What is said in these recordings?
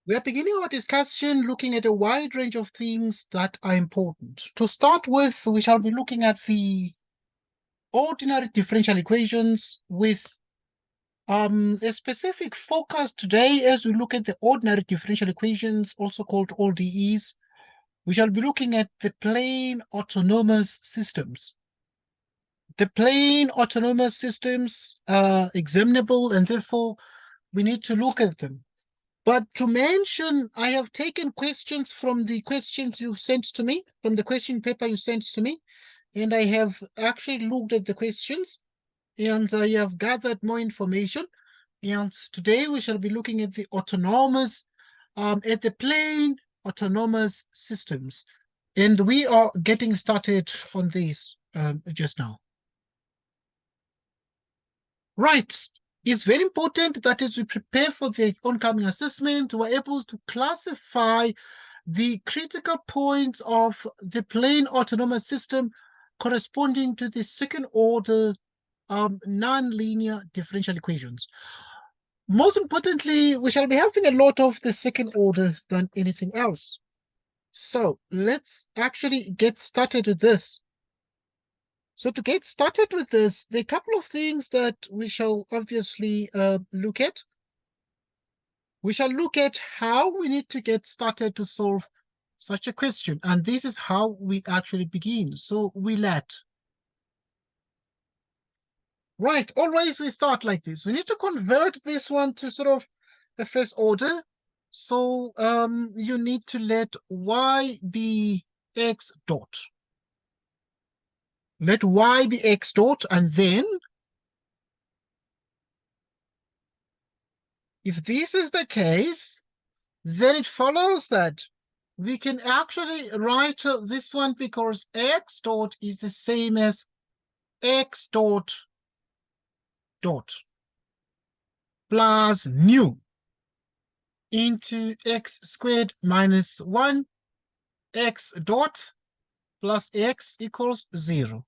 We are beginning our discussion looking at a wide range of things that are important. To start with, we shall be looking at the ordinary differential equations with a specific focus today as we look at the ordinary differential equations, also called ODEs. We shall be looking at the plane autonomous systems. The plane autonomous systems are examinable, and therefore we need to look at them. But to mention, I have taken questions from the questions you sent to me, from the question paper you sent to me, and I have actually looked at the questions and I have gathered more information. And today we shall be looking at the autonomous, at the plane autonomous systems. And we are getting started on this just now. Right. It's very important that as we prepare for the oncoming assessment, we're able to classify the critical points of the plane autonomous system corresponding to the second order nonlinear differential equations. Most importantly, we shall be having a lot of the second order than anything else. So let's actually get started with this. So to get started with this, there are a couple of things that we shall obviously look at. We shall look at how we need to get started to solve such a question. And this is how we actually begin. So we let. Right, always we start like this. We need to convert this one to sort of the first order. So you need to let y be x dot. Let y be x dot, and then if this is the case, then it follows that we can actually write this one because x dot is the same as x dot dot plus nu into x squared minus 1 x dot plus x equals 0.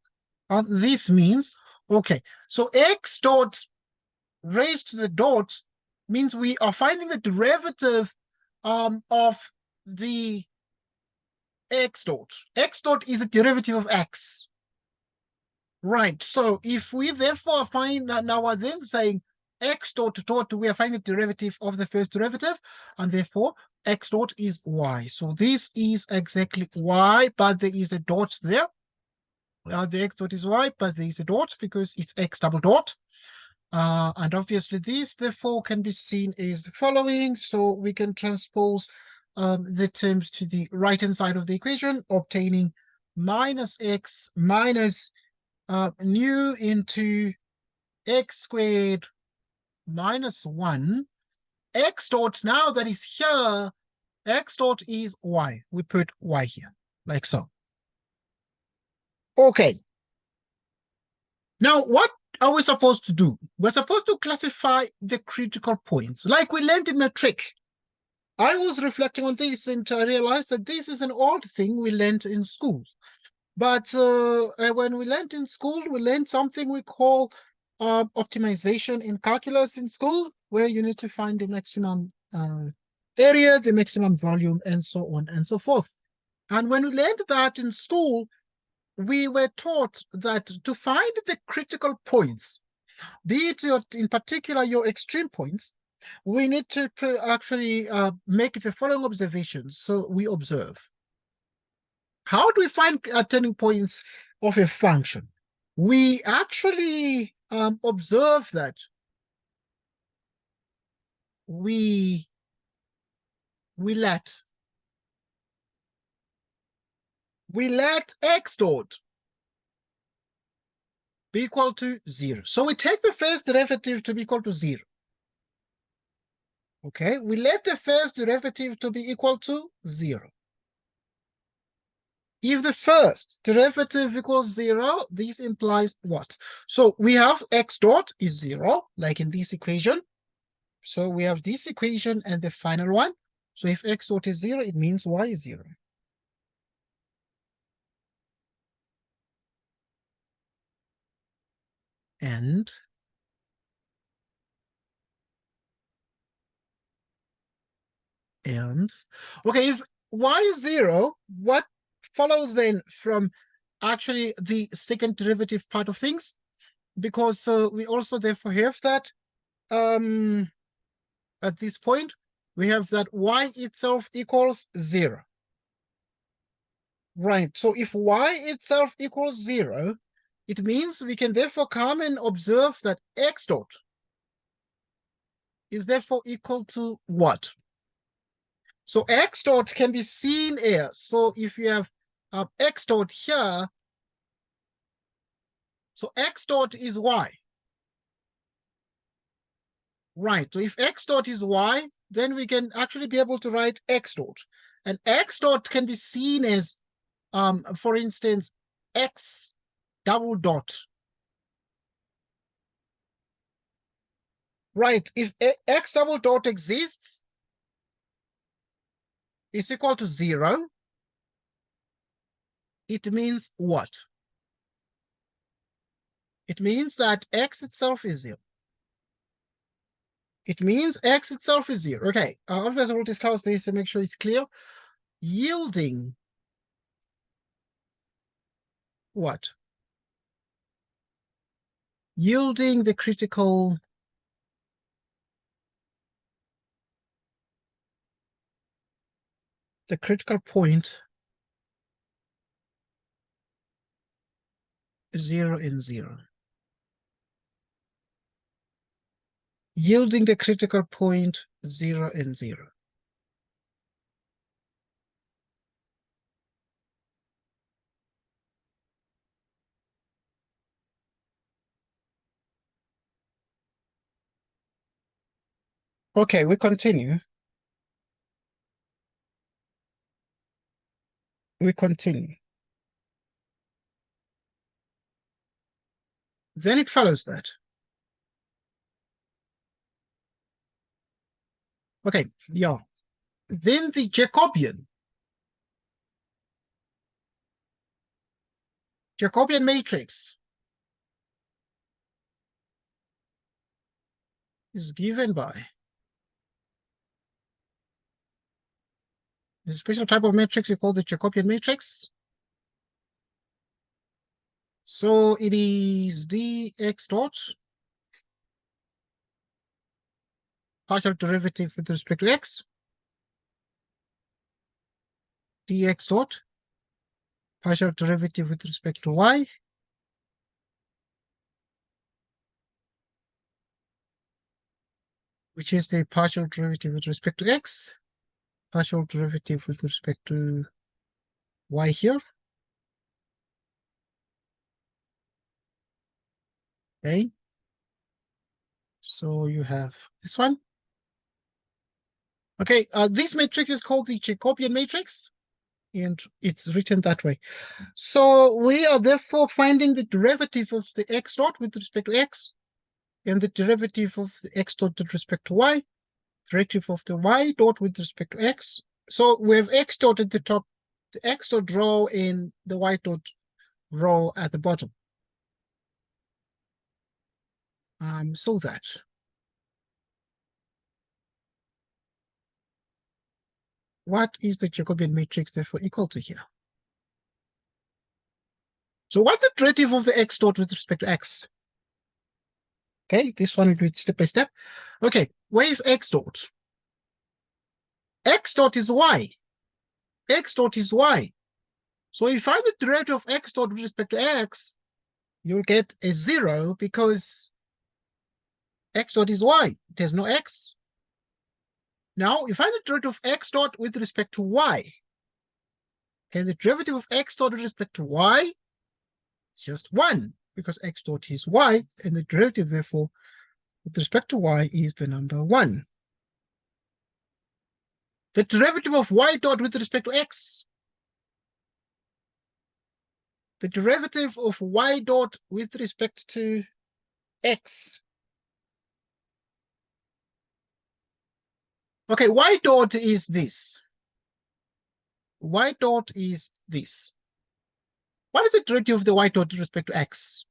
And this means, okay, so x dot raised to the dot means we are finding the derivative of the x dot. X dot is the derivative of x. Right, so if we therefore find, now we're then saying x dot dot, we are finding the derivative of the first derivative, and therefore x dot is y. So this is exactly y, but there is a dot there. The x dot is y, but there is a dot because it's x double dot. And obviously this therefore can be seen as the following. So we can transpose the terms to the right-hand side of the equation, obtaining minus x minus nu into x squared minus 1. X dot, now that is here, x dot is y. We put y here, like so. Okay. Now, what are we supposed to do? We're supposed to classify the critical points, like we learned in metric. I was reflecting on this and I realized that this is an old thing we learned in school. But when we learned in school, we learned something we call optimization in calculus in school, where you need to find the maximum area, the maximum volume, and so on and so forth. And when we learned that in school, we were taught that to find the critical points, be it in particular your extreme points, we need to actually make the following observations. So we observe. How do we find turning points of a function? We actually observe that we let x dot be equal to 0. So we take the first derivative to be equal to 0. Okay, we let the first derivative to be equal to 0. If the first derivative equals 0, this implies what? So we have x dot is 0, like in this equation. So we have this equation and the final one. So if x dot is 0, it means y is 0. And And okay, if y is 0, what follows then from actually the second derivative part of things? Because we also therefore have that at this point, we have that y itself equals 0. Right, so if y itself equals 0, it means we can therefore come and observe that x dot is therefore equal to what? So x dot can be seen here. So if you have x dot here, so x dot is y. Right, so if x dot is y, then we can actually be able to write x dot. And x dot can be seen as, for instance, x double dot. Right, if x double dot exists, is equal to 0, it means what? It means that x itself is 0. It means x itself is 0. Okay, obviously we'll discuss this to make sure it's clear. Yielding what? Yielding the critical point 0 and 0. Yielding the critical point 0 and 0. Okay, we continue. We continue. Then it follows that. Okay, yeah. Then the Jacobian matrix is given by a special type of matrix we call the Jacobian matrix. So it is dx dot partial derivative with respect to x, dx dot partial derivative with respect to y, which is the partial derivative with respect to x, partial derivative with respect to y here. Okay. So you have this one. Okay, this matrix is called the Jacobian matrix, and it's written that way. So we are therefore finding the derivative of the x dot with respect to x, and the derivative of the x dot with respect to y, derivative of the y dot with respect to x. So we have x dot at the top, the x dot row, and the y dot row at the bottom. So that what is the Jacobian matrix therefore equal to here? So what's the derivative of the x dot with respect to x? Okay, this one we do it step by step. Okay, where is x dot? X dot is y. X dot is y. So if you find the derivative of x dot with respect to x, you'll get a 0 because x dot is y. It has no x. Now, you find the derivative of x dot with respect to y. Okay, the derivative of x dot with respect to y is just 1 because x dot is y, and the derivative, therefore, with respect to y is the number 1. The derivative of y dot with respect to x. The derivative of y dot with respect to x. Okay, y dot is this. Y dot is this. What is the derivative of the y dot with respect to x?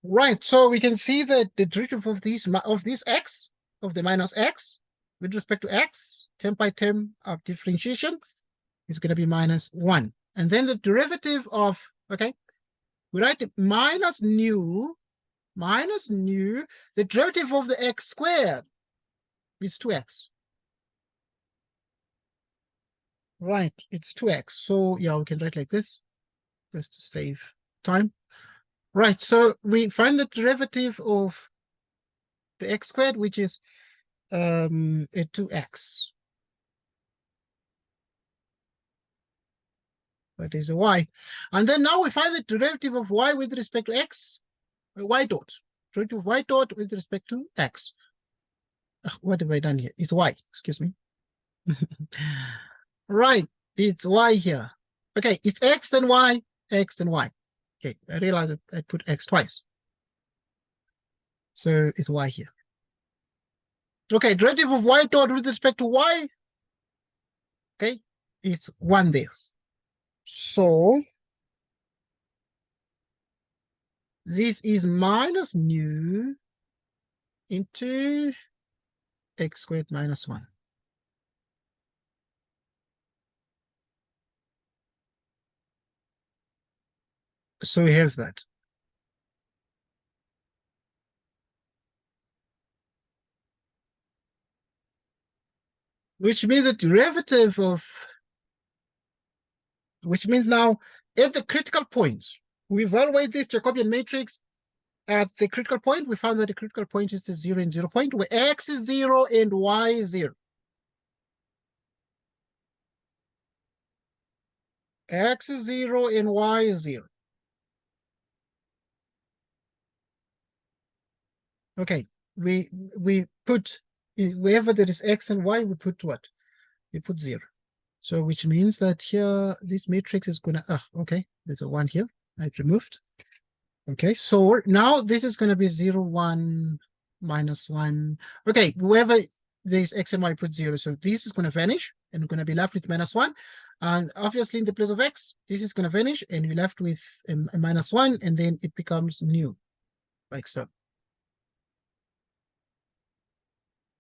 Right, so we can see that the derivative of this x, of the minus x, with respect to x, term by term of differentiation is going to be -1. And then the derivative of, okay, we write minus nu, the derivative of the x squared is 2x. Right, it's 2x. So yeah, we can write like this, just to save time. Right, so we find the derivative of the x squared, which is a 2x. That is a y. And then now we find the derivative of y with respect to x, y dot. Derivative of y dot with respect to x. What have I done here? It's y, excuse me. Right, it's y here. Okay, it's x then y, x then y. Okay, I realize I put x twice. So it's y here. Okay, derivative of y dot with respect to y, okay, it's 1 there. So this is minus nu into x squared minus 1. So we have that. Which means the derivative of, which means now at the critical point, we evaluate this Jacobian matrix at the critical point. We found that the critical point is the 0 and 0 point, where x is 0 and y is 0. X is 0 and y is 0. Okay, we put, wherever there is x and y, we put what? We put 0. So which means that here, this matrix is gonna, okay, there's a 1 here, I've removed. Okay, so now this is gonna be 0, 1, -1. Okay, wherever there's x and y, put 0. So this is gonna vanish, and we're gonna be left with -1. And obviously in the place of x, this is gonna vanish, and we're left with a -1, and then it becomes nu, like so.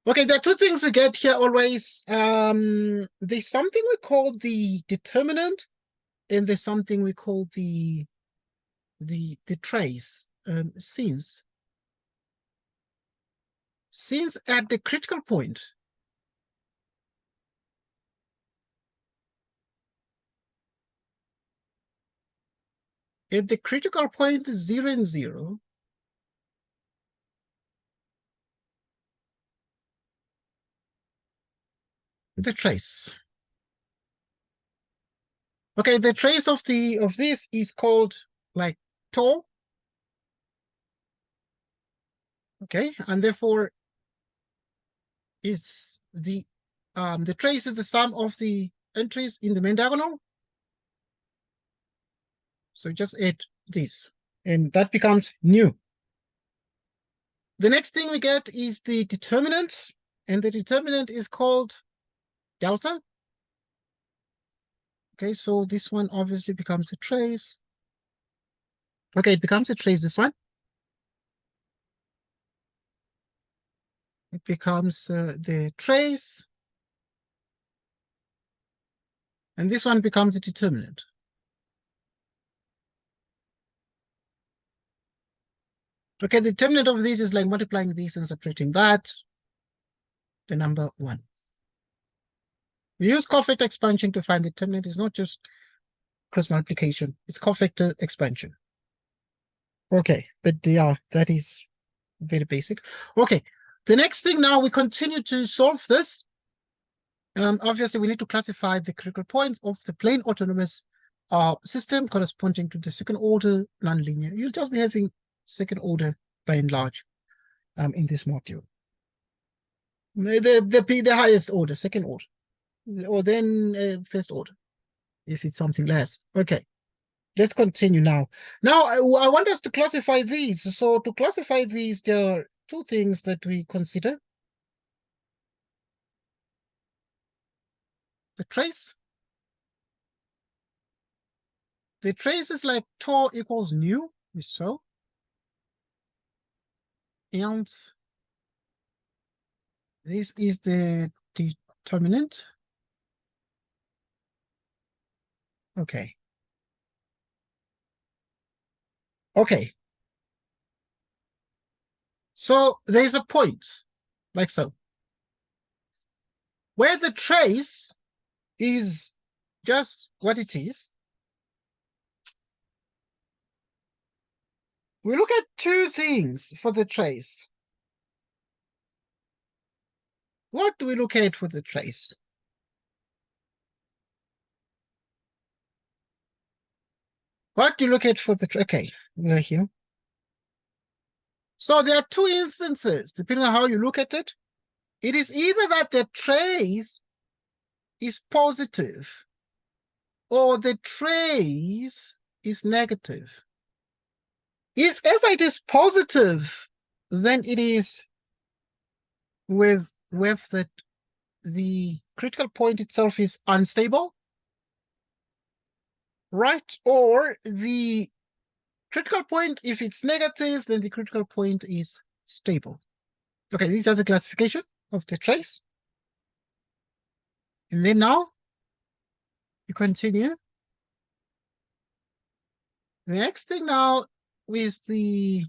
Okay, there are two things we get here always. There's something we call the determinant, and there's something we call the trace. Since at the critical point, at the critical point 0 and 0, the trace. Okay, the trace of this is called like tau. Okay, and therefore is the trace is the sum of the entries in the main diagonal. So just add this, and that becomes nu. The next thing we get is the determinant, and the determinant is called delta. Okay, so this one obviously becomes a trace. Okay, it becomes a trace, this one. It becomes the trace. And this one becomes a determinant. Okay, the determinant of this is like multiplying this and subtracting that, the number 1. We use cofactor expansion to find the determinant. It's not just cross multiplication, it's cofactor expansion. Okay, but yeah, that is very basic. Okay, the next thing now, we continue to solve this. Obviously, we need to classify the critical points of the plane autonomous system corresponding to the second order nonlinear. You'll just be having second order by and large in this module. The highest order, second order, or then first order, if it's something less. Okay, let's continue now. Now, I want us to classify these. So to classify these, there are two things that we consider. The trace. The trace is like tau equals nu, so. And This is the determinant. Okay. Okay. So there's a point, like so, where the trace is just what it is. We look at two things for the trace. What do we look at for the trace? What do you look at for the trace? Okay, we're here. So there are two instances, depending on how you look at it. It is either that the trace is positive or the trace is negative. If ever it is positive, then it is with the critical point itself is unstable, right? Or the critical point, if it's negative, then the critical point is stable. Okay, this is a classification of the trace. And then now you continue. The next thing now is the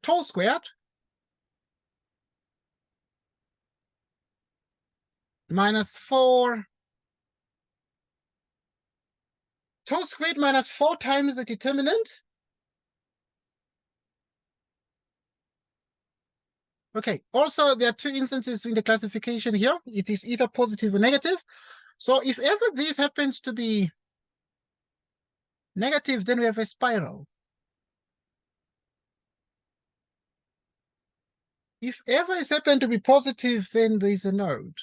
tau squared minus 4. Tau squared minus 4 times the determinant. Okay, also there are two instances in the classification here. It is either positive or negative. So if ever this happens to be negative, then we have a spiral. If ever it's happened to be positive, then there's a node.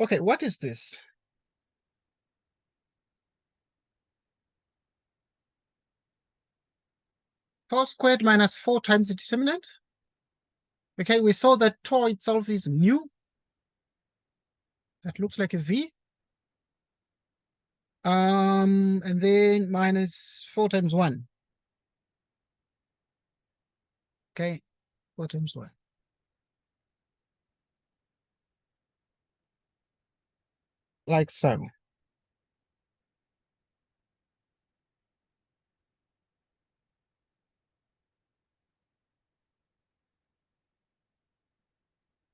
Okay, what is this? Tau squared minus 4 times the determinant. Okay, we saw that tau itself is nu. That looks like a V. And then minus 4 times 1. Okay, 4 times 1. Like so.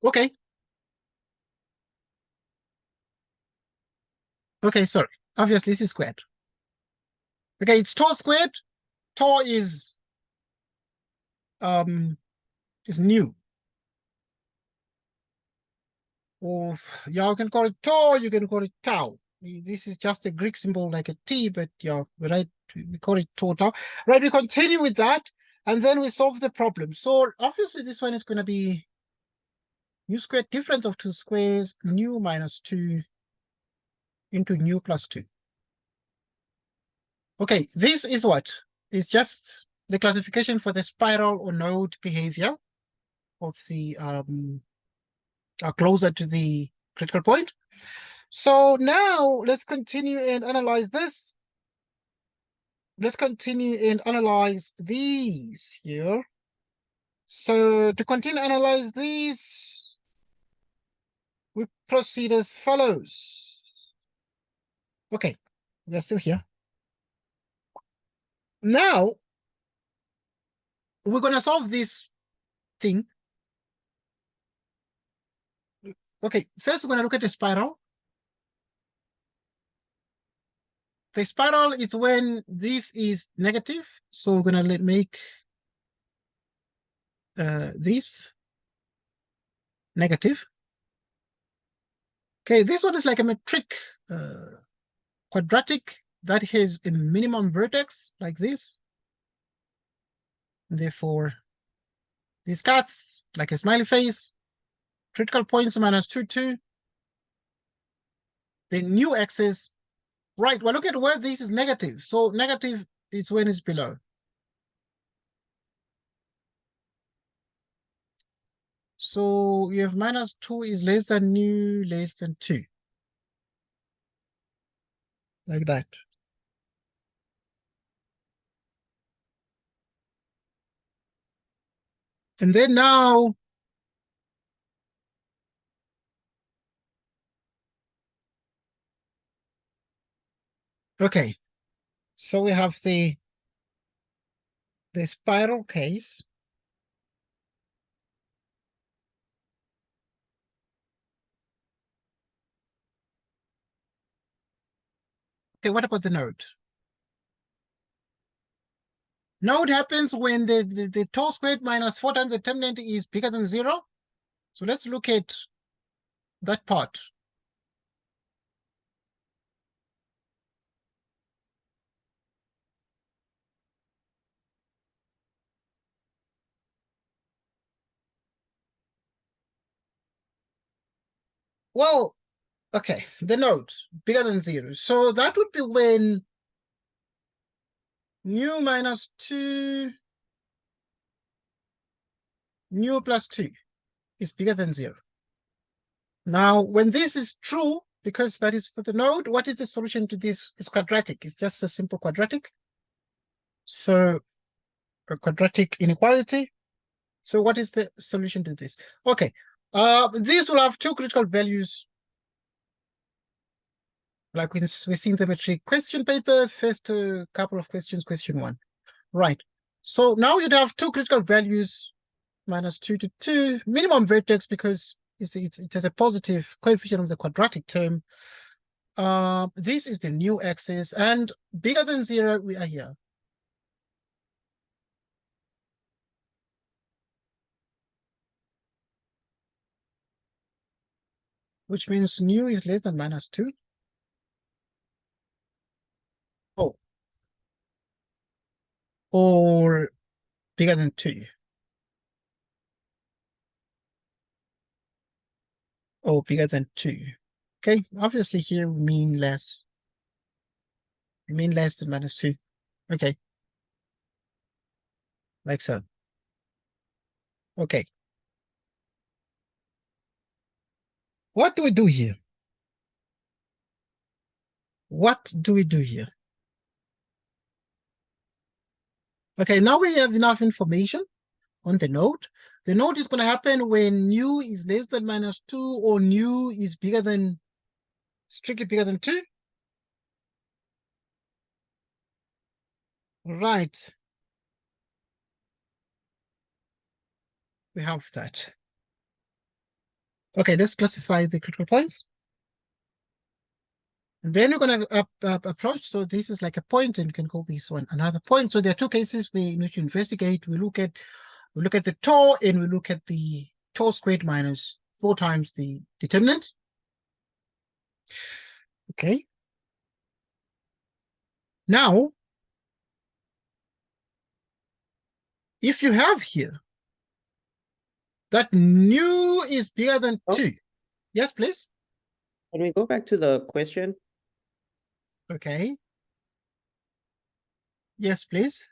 Okay. Okay, sorry. Obviously, this is squared. Okay, it's tau squared. Tau is nu. Or yeah, you can call it tau, you can call it tau. This is just a Greek symbol like a T, but yeah, right, we call it tau tau. Right, we continue with that, and then we solve the problem. So obviously this one is going to be nu squared difference of two squares, nu minus 2 into nu plus 2. Okay, this is what? It's just the classification for the spiral or node behavior of the closer to the critical point. So now let's continue and analyze this. Let's continue and analyze these here. So to continue to analyze these, we proceed as follows. Okay, we are still here. Now, we're going to solve this thing. Okay, first we're going to look at the spiral. The spiral is when this is negative. So we're going to make this negative. Okay, this one is like a metric quadratic that has a minimum vertex like this. Therefore, these cuts like a smiley face, critical points minus 2, 2. The new axis, right? Well, look at where this is negative. So negative is when it's below. So you have minus 2 is less than nu, less than 2. Like that. And then now, okay, so we have the spiral case. Okay, what about the node? Node happens when the tau squared minus 4 times the determinant is bigger than 0. So let's look at that part. Well, okay, the node bigger than 0. So that would be when nu minus 2, nu plus 2 is bigger than 0. Now, when this is true, because that is for the node, what is the solution to this? It's quadratic. It's just a simple quadratic. So a quadratic inequality. So what is the solution to this? Okay, these will have two critical values, like we see in the metric question paper. First couple of questions, question 1. Right. So now you'd have two critical values, minus 2 to 2, minimum vertex, because it has a positive coefficient of the quadratic term. This is the new axis, and bigger than 0, we are here. Which means nu is less than minus 2. Oh, or bigger than 2. Oh, bigger than 2. Okay, obviously here we mean less. We mean less than minus 2. Okay, like so. Okay. What do we do here? What do we do here? Okay, now we have enough information on the node. The node is going to happen when nu is less than minus 2 or nu is bigger than, strictly bigger than 2. Right. We have that. Okay, let's classify the critical points. And then we're going to approach. So this is like a point, and you can call this one another point. So there are two cases we need to investigate. We look at the tau, and we look at the tau squared minus 4 times the determinant. Okay. Now, if you have here that nu is bigger than 2. Yes, please. Can we go back to the question? Okay. Yes, please.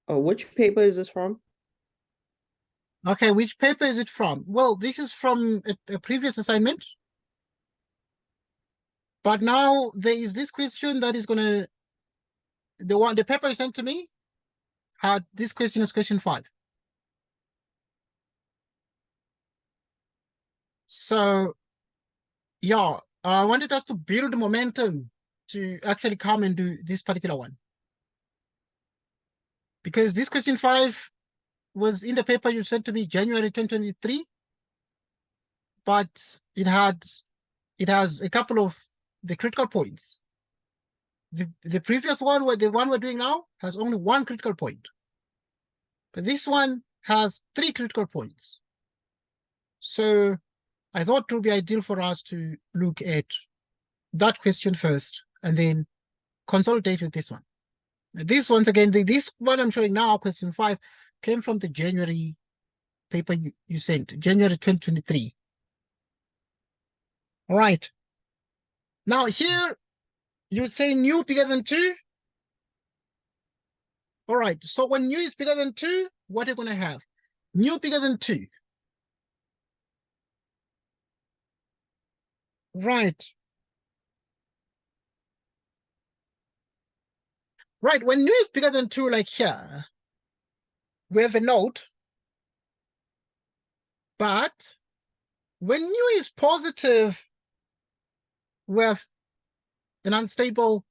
Which paper is this from? Okay, which paper is it from? Well, this is from a previous assignment. But now there is this question that is gonna, the paper you sent to me had this question as question 5. So yeah, I wanted us to build momentum to actually come and do this particular one. Because this question 5 was in the paper you sent to me January 2023, but it has a couple of the critical points. The previous one, the one we're doing now, has only one critical point. But this one has 3 critical points. So I thought it would be ideal for us to look at that question first and then consolidate with this one. This, once again, this one I'm showing now, question 5, came from the January paper you sent, January 2023. All right. Now here, you say nu bigger than 2. All right. So when nu is bigger than 2, what are you going to have? Nu bigger than 2. Right. Right. When nu is bigger than 2, like here, we have a node. But when nu is positive, we have an unstable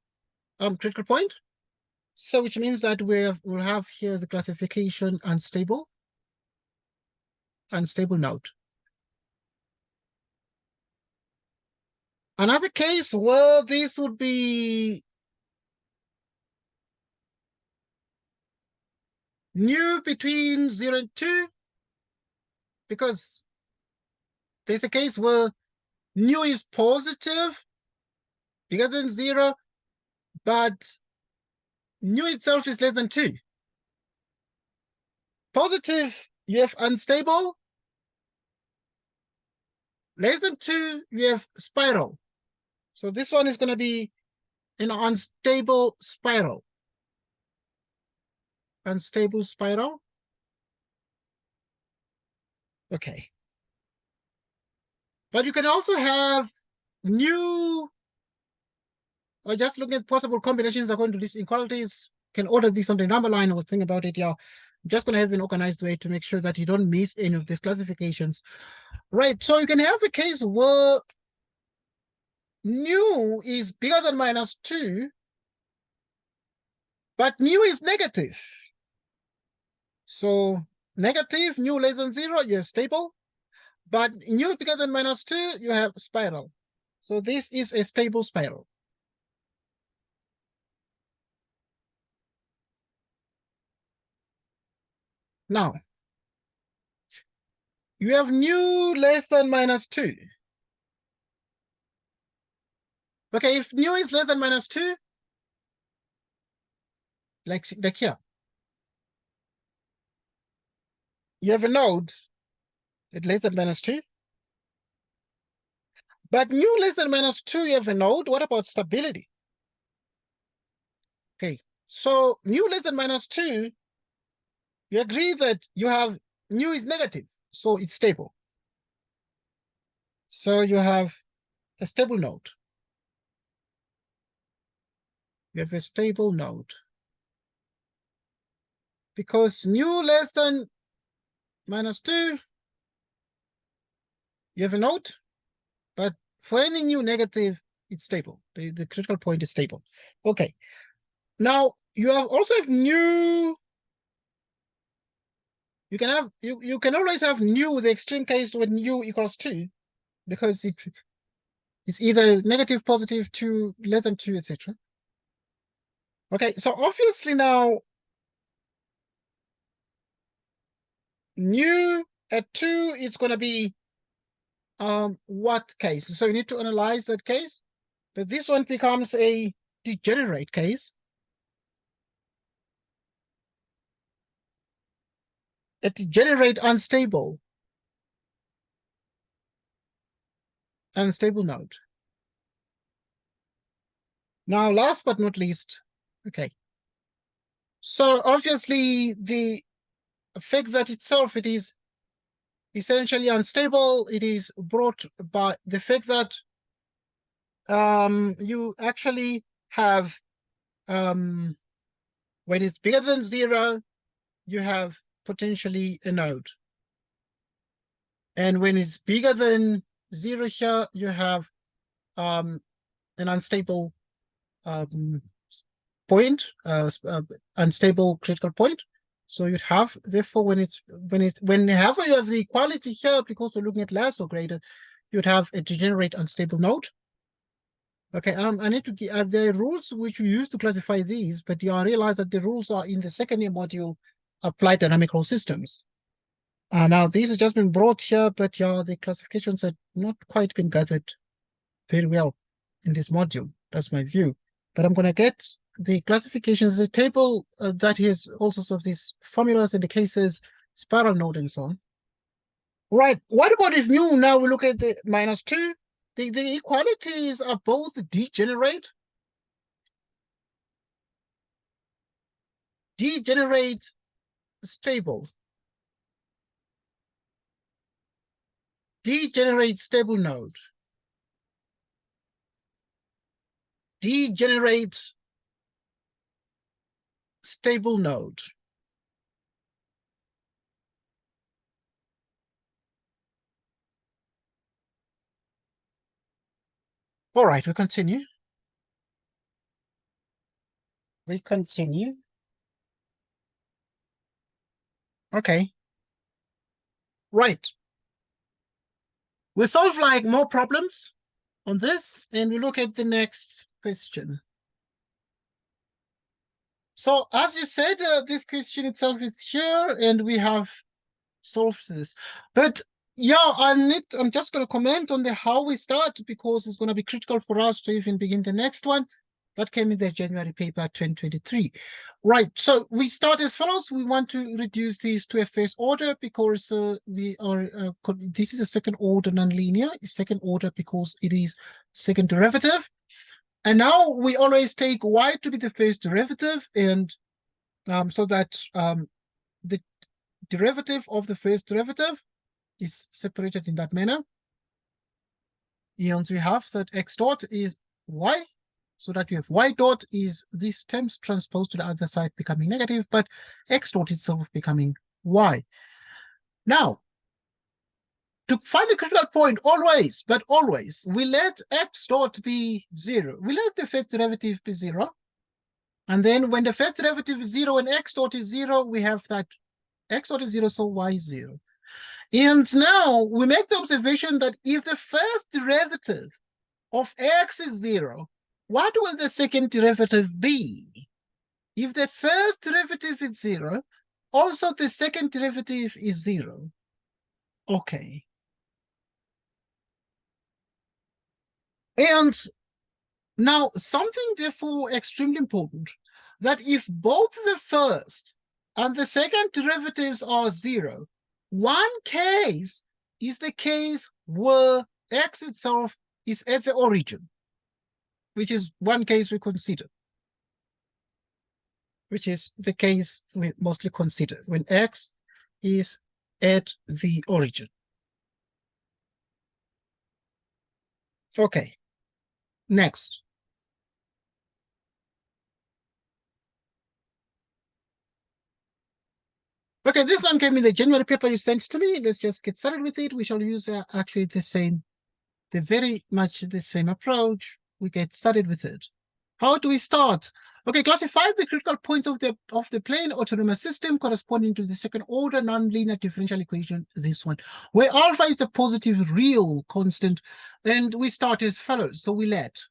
critical point. So which means that we'll have here the classification unstable node. Another case where this would be nu between 0 and 2, because there's a case where nu is positive, bigger than 0, but nu itself is less than 2. Positive, you have unstable. Less than 2, you have spiral. So this one is going to be an unstable spiral. Unstable spiral. Okay. But you can also have new, or just looking at possible combinations according to these inequalities, can order this on the number line. I was thinking about it. Yeah, I'm just going to have an organized way to make sure that you don't miss any of these classifications. Right, so you can have a case where nu is bigger than -2, but nu is negative. So negative, nu less than 0, you have stable. But nu bigger than -2, you have spiral. So this is a stable spiral. Now, you have nu less than -2. Okay, if nu is less than -2, like here, you have a node at less than -2. But nu less than -2, you have a node. What about stability? Okay, so nu less than -2, you agree that you have nu is negative, so it's stable. So you have a stable node. You have a stable node. Because nu less than -2, you have a node, but for any nu negative, it's stable. The critical point is stable. Okay. Now you also have nu. You can always have nu with the extreme case when nu equals 2, because it's either negative, positive, 2, less than 2, etc. Okay, so obviously now nu at 2 it's going to be what case? So you need to analyze that case. But this one becomes a degenerate case. A degenerate unstable node. Now, last but not least, okay. So obviously the fact that itself it is essentially unstable, it is brought by the fact that you actually have when it's bigger than 0, you have potentially a node. And when it's bigger than 0 here, you have an unstable point, unstable critical point. So you'd have, therefore, whenever you have the equality here, because we're looking at less or greater, you'd have a degenerate unstable node. Okay, I need to give the rules which we use to classify these, but I realize that the rules are in the second year module, applied dynamical systems. Now these have just been brought here, but yeah, the classifications have not quite been gathered very well in this module. That's my view. But I'm going to get the classifications, the table that has all sorts of these formulas, indications, spiral node, and so on. Right. What about if nu? Now we look at the -2. The equalities are both degenerate stable, degenerate stable node, degenerate stable node. All right, we continue. We continue. Okay. Right. We solve like more problems on this, and we look at the next question. So as you said, this question itself is here, and we have solved this. But yeah, I'm just going to comment on the how we start, because it's going to be critical for us to even begin the next one. That came in the January paper 2023. Right, so we start as follows. We want to reduce these to a first order because this is a second order nonlinear. It's second order because it is second derivative. And now we always take y to be the first derivative, and so that the derivative of the first derivative is separated in that manner. And we have that x dot is y, so that we have y dot is these terms transposed to the other side becoming negative, but x dot itself becoming y. Now, to find the critical point, always, we let x dot be 0. We let the first derivative be 0. And then when the first derivative is 0 and x dot is 0, we have that x dot is 0, so y is 0. And now we make the observation that if the first derivative of x is 0, what will the second derivative be? If the first derivative is 0, also the second derivative is 0. Okay. And now something therefore extremely important, that if both the first and the second derivatives are 0, one case is the case where x itself is at the origin, which is one case we consider, which is the case we mostly consider when x is at the origin. Okay, next. Okay, this one came in the January paper you sent to me. Let's just get started with it. We shall use actually the very much the same approach. We get started with it. How do we start? Okay, classify the critical points of the plane autonomous system corresponding to the second order nonlinear differential equation, this one, where alpha is a positive real constant, and we start as follows. So we let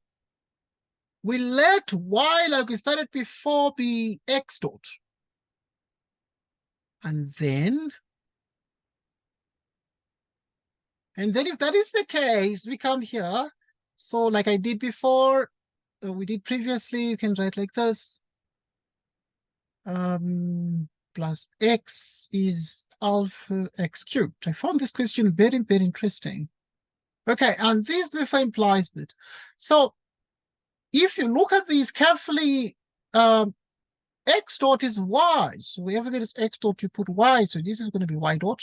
y, like we started before, be x dot. And then if that is the case, we come here. So like I did before, we did previously, you can write like this. Plus x is alpha x cubed. I found this question very, very interesting. Okay, and this therefore implies that. So if you look at these carefully, x dot is y. So wherever there is x dot, you put y. So this is going to be y dot,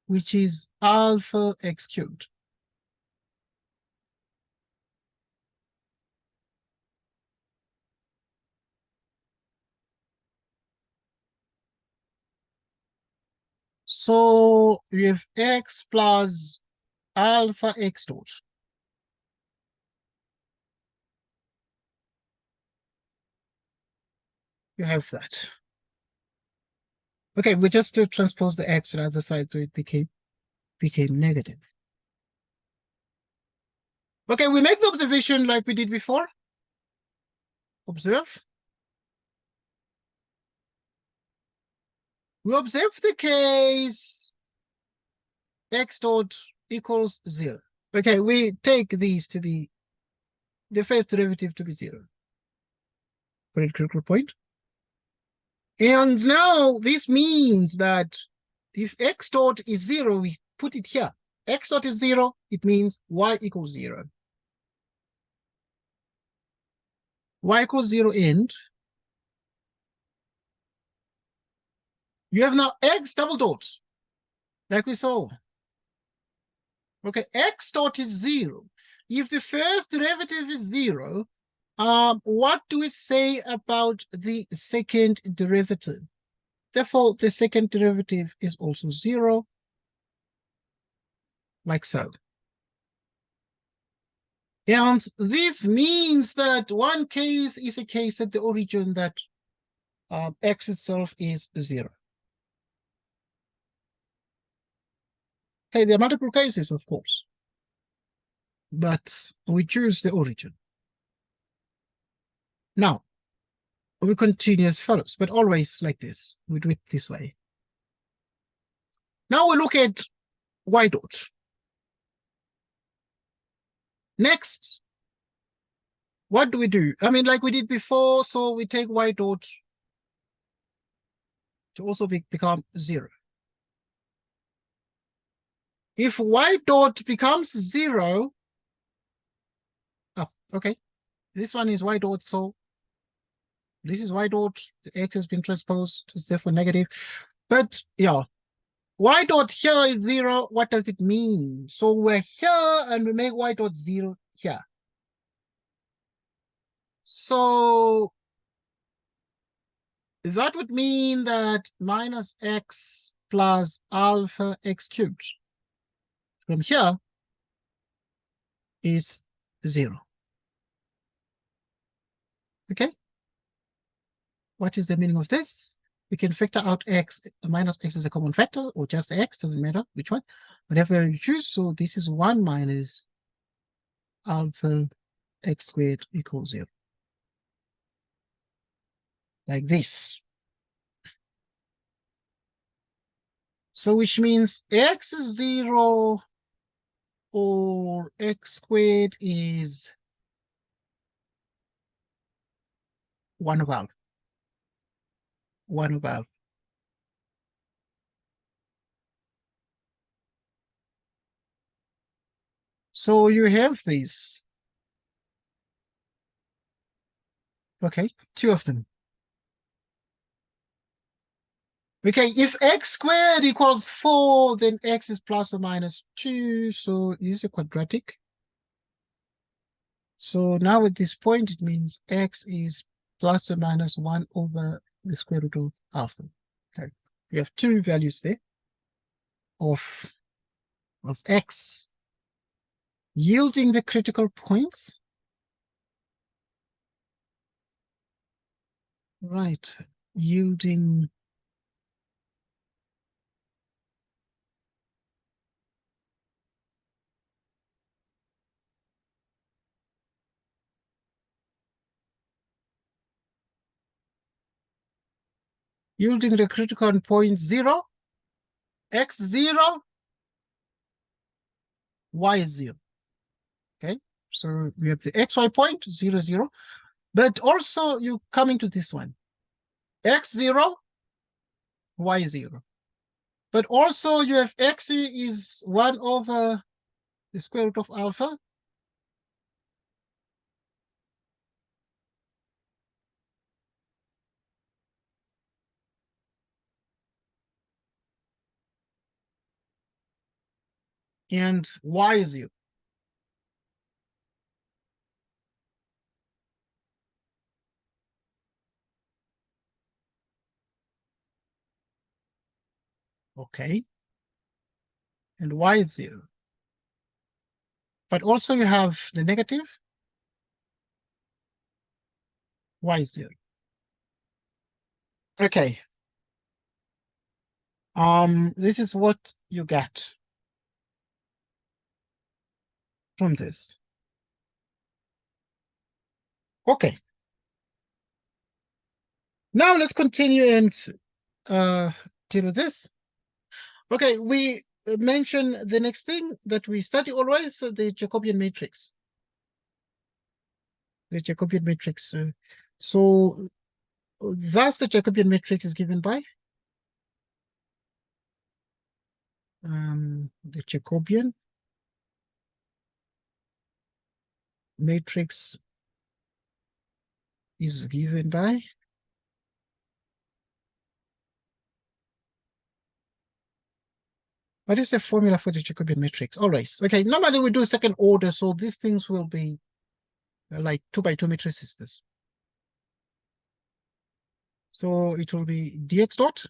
which is alpha x cubed. So you have x plus alpha x dot. You have that. Okay, we just to transpose the x to the other side, so it became negative. Okay, we make the observation like we did before. Observe. We observe the case x dot equals 0. Okay, we take these to be the first derivative to be 0. For a critical point. And now this means that if x dot is 0, we put it here. X dot is 0, it means y equals 0. Y equals 0, and you have now x double dots, like we saw. Okay, x dot is 0. If the first derivative is 0, what do we say about the second derivative? Therefore, the second derivative is also 0, like so. And this means that one case is a case at the origin that x itself is 0. Okay, there are multiple cases, of course, but we choose the origin. Now, we continue as follows, but always like this. We do it this way. Now we look at y dot. Next, what do we do? I mean, like we did before, so we take y dot to also become 0. If y dot becomes 0, okay, this one is y dot, so this is y dot, the x has been transposed, it's therefore negative. But yeah, y dot here is 0. What does it mean? So we're here and we make y dot 0 here. So that would mean that minus x plus alpha x cubed from here is 0. Okay? What is the meaning of this? We can factor out x, minus x is a common factor, or just x, doesn't matter which one, whatever you choose. So this is 1 minus alpha x squared equals 0. Like this. So which means x is 0 or x squared is 1 over alpha. 1 over alpha. So you have these. Okay, 2 of them. Okay, if x squared equals 4, then x is plus or minus 2. So it is a quadratic. So now at this point, it means x is plus or minus 1 over the square root of alpha. Okay, we have 2 values there of x yielding the critical points. Right, yielding the critical point 0, x 0, y 0. Okay, so we have the xy point 0, 0, but also you coming to this one, x 0, y 0. But also you have x is 1 over the square root of alpha. And y 0. Okay. And y 0. But also you have the negative y 0. Okay. This is what you get from this. Okay. Now let's continue and deal with this. Okay, we mention the next thing that we study always, the Jacobian matrix. The Jacobian matrix. So thus the Jacobian matrix is given by the Jacobian matrix is given by what is the formula for the Jacobian matrix? Always. Okay, normally we do second order, so these things will be like 2 by 2 matrices. This. So it will be dx dot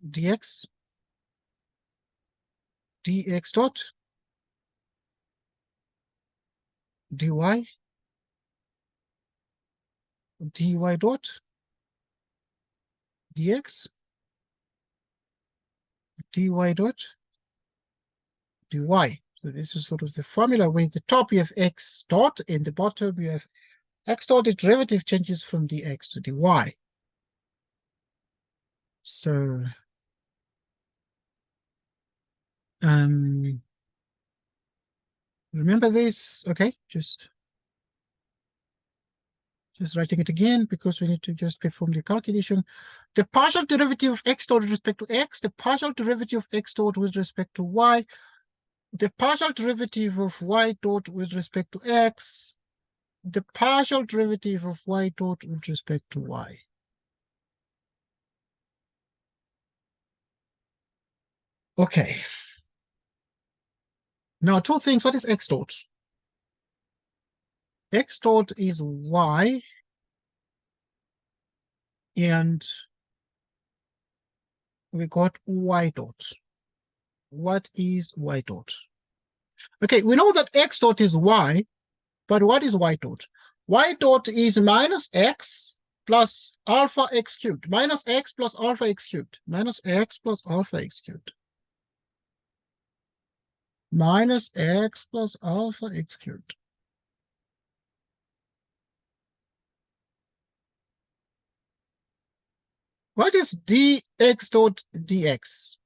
dx dot dy dot dx dy dot dy. So this is sort of the formula where at the top you have x dot, and the bottom you have x dot. The derivative changes from dx to dy. So remember this. Okay, just writing it again because we need to just perform the calculation. The partial derivative of x dot with respect to x, the partial derivative of x dot with respect to y, the partial derivative of y dot with respect to x, the partial derivative of y dot with respect to y. Okay. Now, two things. What is x dot? X dot is y, and we got y dot. What is y dot? Okay, we know that x dot is y, but what is y dot? Y dot is minus x plus alpha x cubed, minus x plus alpha x cubed, minus x plus alpha x cubed, minus x plus alpha x cubed. What is dx dot dx?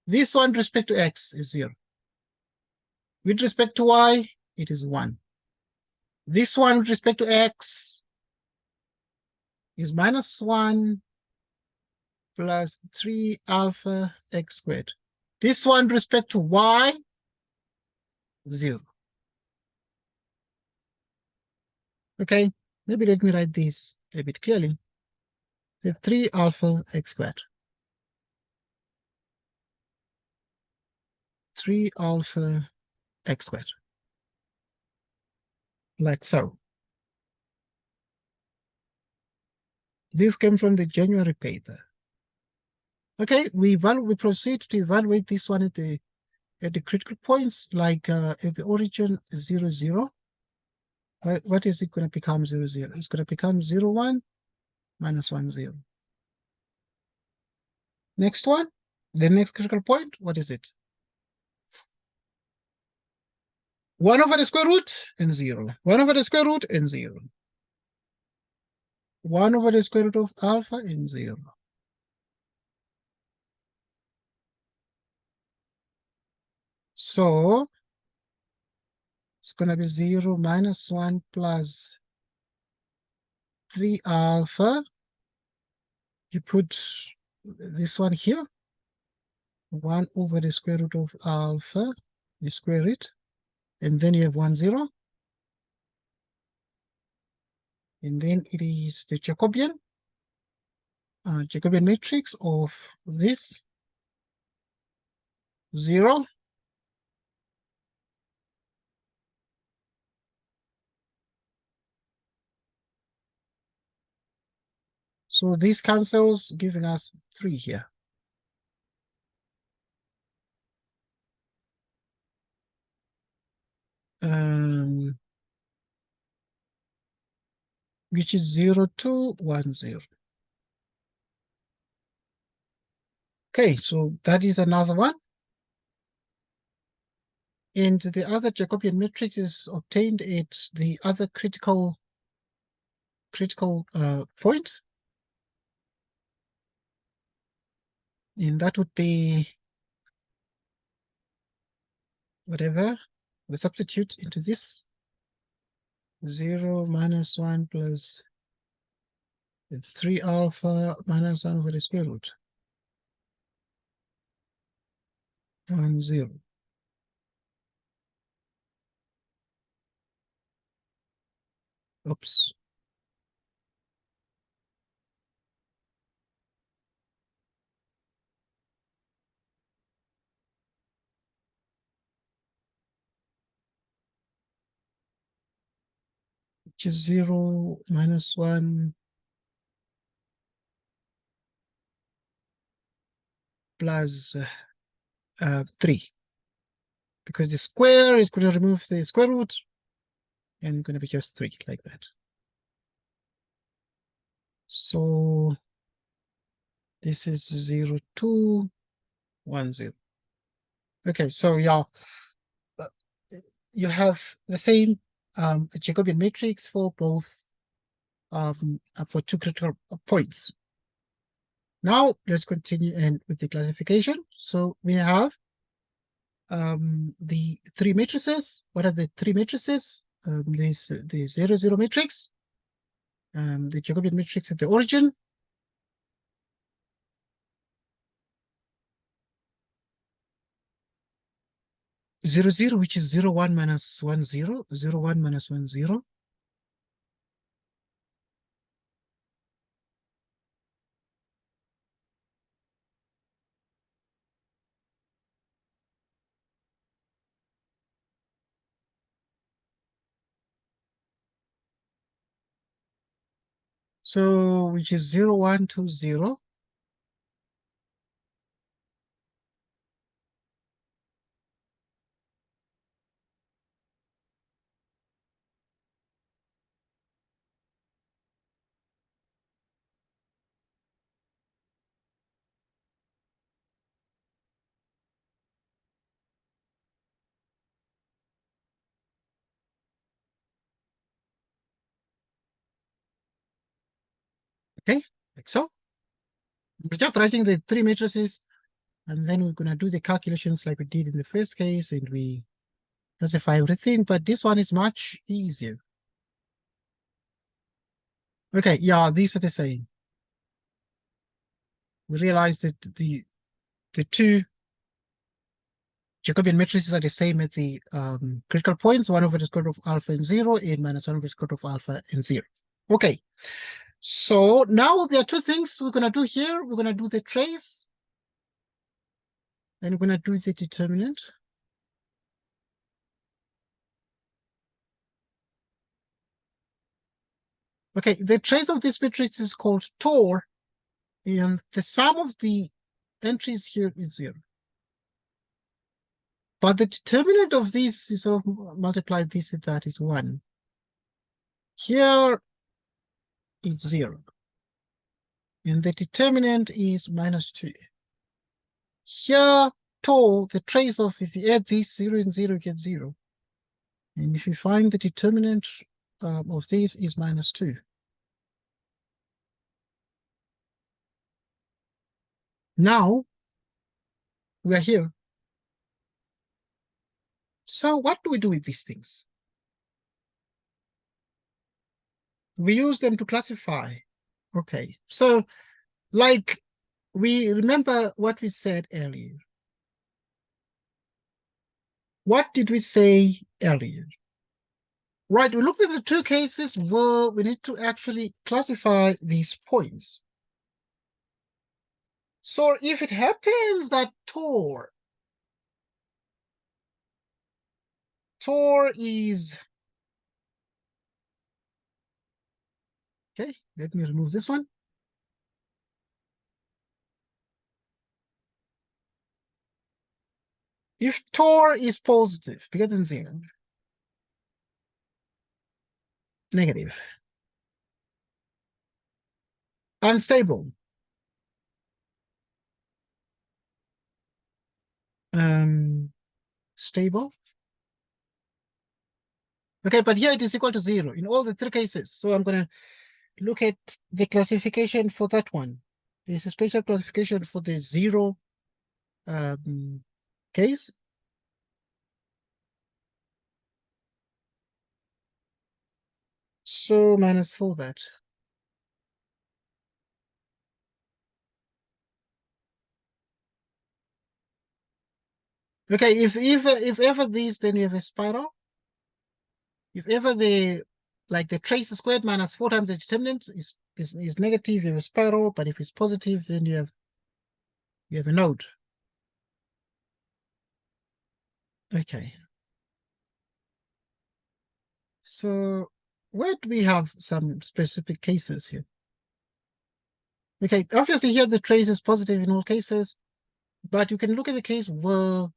This one with respect to x is 0. With respect to y, it is 1. This one with respect to x is minus 1 plus 3 alpha x squared. This one with respect to y, 0. Okay, maybe let me write this a bit clearly. The 3 alpha x squared. 3 alpha x squared. Like so. This came from the January paper. Okay, we proceed to evaluate this one at the critical points, like at the origin 0, 0. What is it going to become 0, 0? It's going to become 0, 1 minus 1, 0. Next one, the next critical point, what is it? 1 over the square root and 0. 1 over the square root and 0. 1 over the square root of alpha and 0. So it's going to be 0 minus 1 plus 3 alpha. You put this one here. 1 over the square root of alpha. You square it. And then you have 1, 0. And then it is the Jacobian matrix of this 0. So this cancels, giving us 3 here. Which is 0, 2, 1, 0. Okay, so that is another one. And the other Jacobian matrix is obtained at the other critical point. And that would be whatever we substitute into this. 0 minus 1 plus 3 alpha minus 1 over the square root. 1, 0. Oops. Which is 0 minus 1 plus 3. Because the square is going to remove the square root. and going to be just 3 like that. So this is 0, 2, 1, 0. Okay, so yeah, you have the same Jacobian matrix for both for 2 critical points. Now let's continue and with the classification. So we have the 3 matrices. What are the 3 matrices? This the 0, 0 matrix, the Jacobian matrix at the origin, zero, 0, which is 0, 1 minus 1, 0, 0, 1 minus 1, 0. So which is 0, 1, 2, 0. Okay, like so. We're just writing the 3 matrices, and then we're going to do the calculations like we did in the first case, and we classify everything, but this one is much easier. Okay, yeah, these are the same. We realize that the 2 Jacobian matrices are the same at the critical points, 1 over the square root of alpha and 0, and minus 1 over the square root of alpha and 0. Okay, so now there are 2 things we're going to do here. We're going to do the trace, and we're going to do the determinant. Okay, the trace of this matrix is called TOR, and the sum of the entries here is 0. But the determinant of this, you sort of multiply this and that is 1. Here it's 0. And the determinant is minus 2. Here, tau, the trace of, if you add these 0 and 0, you get 0. And if you find the determinant of this is minus 2. Now, we are here. So what do we do with these things? We use them to classify. Okay, so like we remember what we said earlier. What did we say earlier? Right, we looked at the 2 cases where we need to actually classify these points. So if it happens that Tor is, okay, let me remove this one. If Tor is positive, bigger than 0, negative, unstable, stable. Okay, but here it is equal to 0 in all the 3 cases. So I'm going to look at the classification for that one. There's a special classification for the 0 case. So minus 4 that. Okay, if ever these, then we have a spiral. If ever the trace squared minus 4 times the determinant is negative, you have a spiral, but if it's positive, then you have a node. Okay. So where do we have some specific cases here? Okay, obviously here the trace is positive in all cases, but you can look at the case where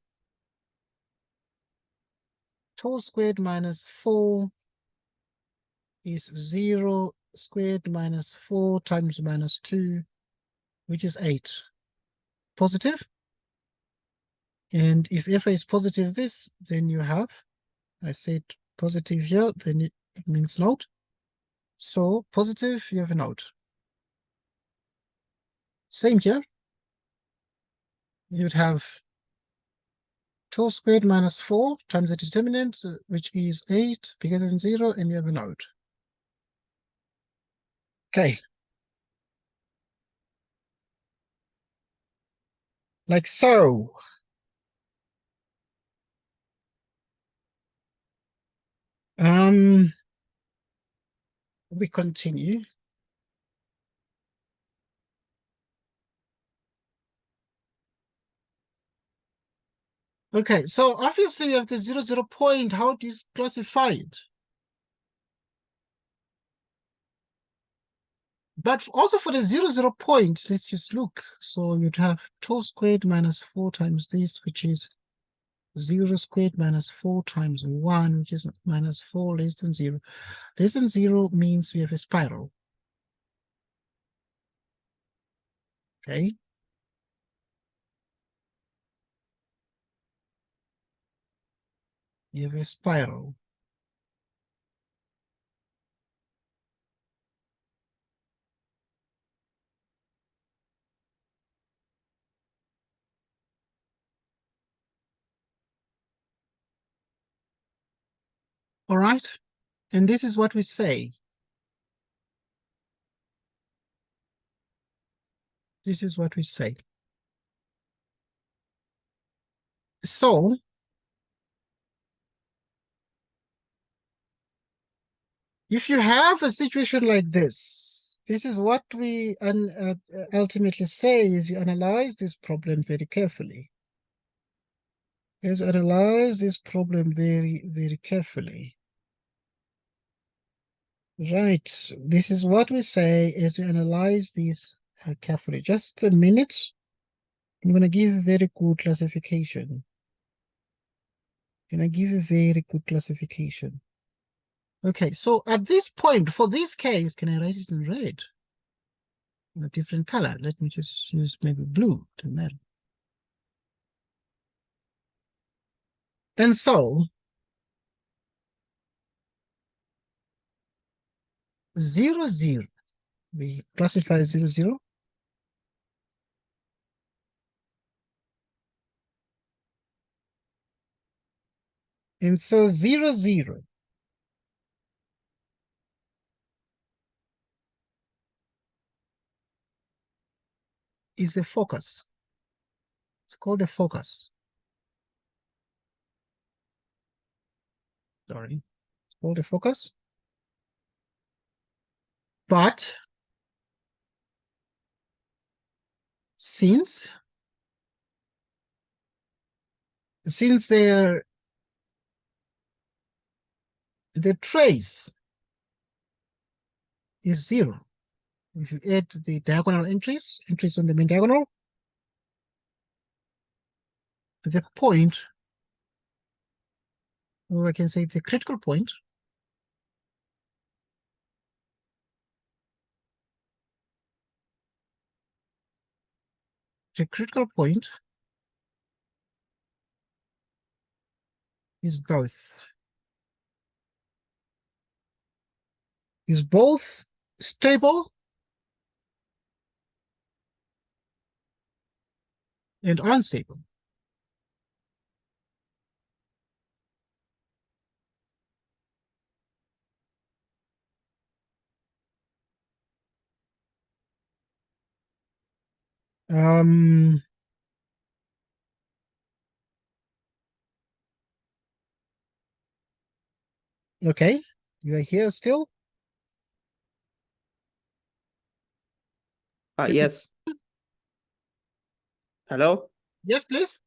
tau squared minus 4 is 0 squared minus 4 times minus 2, which is 8. Positive. And if f is positive this, then you have, I said positive here, then it means node. So positive, you have a node. Same here. You'd have 2 squared minus 4 times the determinant, which is 8, bigger than 0, and you have a node. Okay. Like so. We continue. Okay, so obviously you have the 0, 0 point. How do you classify it? But also for the 0, 0 point, let's just look. So you'd have 2 squared minus 4 times this, which is 0 squared minus 4 times 1, which is minus 4 less than 0. Less than 0 means we have a spiral. Okay. You have a spiral. All right. And this is what we say. This is what we say. So if you have a situation like this is what we ultimately say is you analyze this problem very carefully. Is analyze this problem very, very carefully. Right. This is what we say is to analyze these carefully. Just a minute. I'm going to give a very good classification. I'm going to give a very good classification. Okay, so at this point, for this case, can I write it in red? In a different color. Let me just use maybe blue to matter. And so 0, 0. We classify 0, 0. And so 0, 0 is a focus. It's called a focus. Sorry. It's called a focus. But since the trace is 0, if you add the diagonal entries on the main diagonal, the point, or I can say the critical point, is both stable and unstable. Okay, you are here still? Yes. Hello? Yes, please.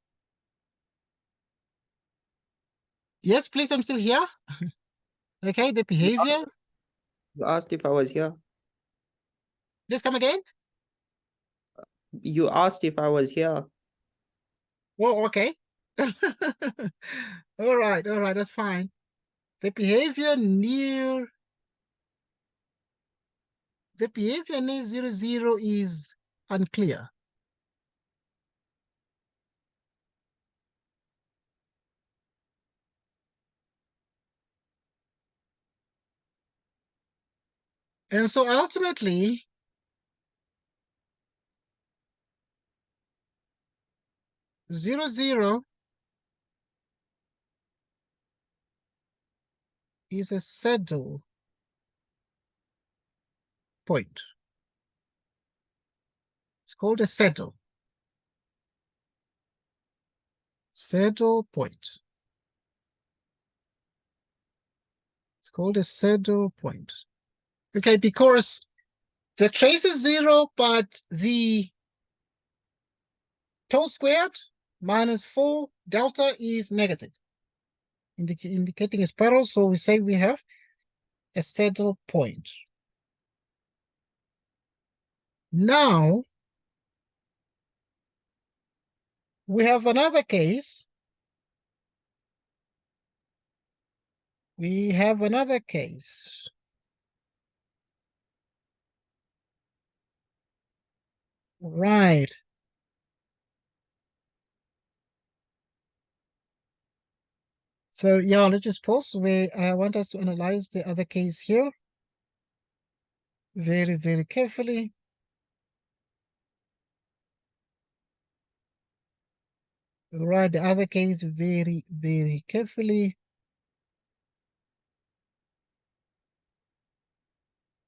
Yes, please, I'm still here. Okay, the behavior. You asked if I was here. Please come again. You asked if I was here. Oh, okay. All right, that's fine. The behavior near the behavior near 0, 0 is unclear. And so ultimately, zero, 0 is a saddle point. It's called a saddle. Saddle point. It's called a saddle point. Okay, because the trace is 0, but the tau squared minus 4 delta is negative, indicating a spiral. So we say we have a saddle point. Now, we have another case. We have another case. Right. So yeah, let's just pause. I want us to analyze the other case here very, very carefully. Right, the other case very, very carefully.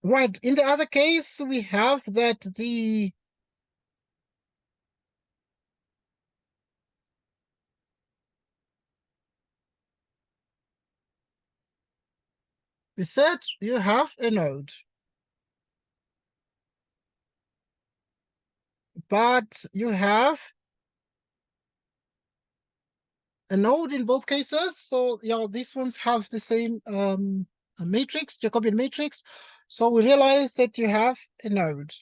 Right, in the other case, we have that we said you have a node, but you have a node in both cases. So yeah, these ones have the same a matrix, Jacobian matrix. So we realize that you have a node.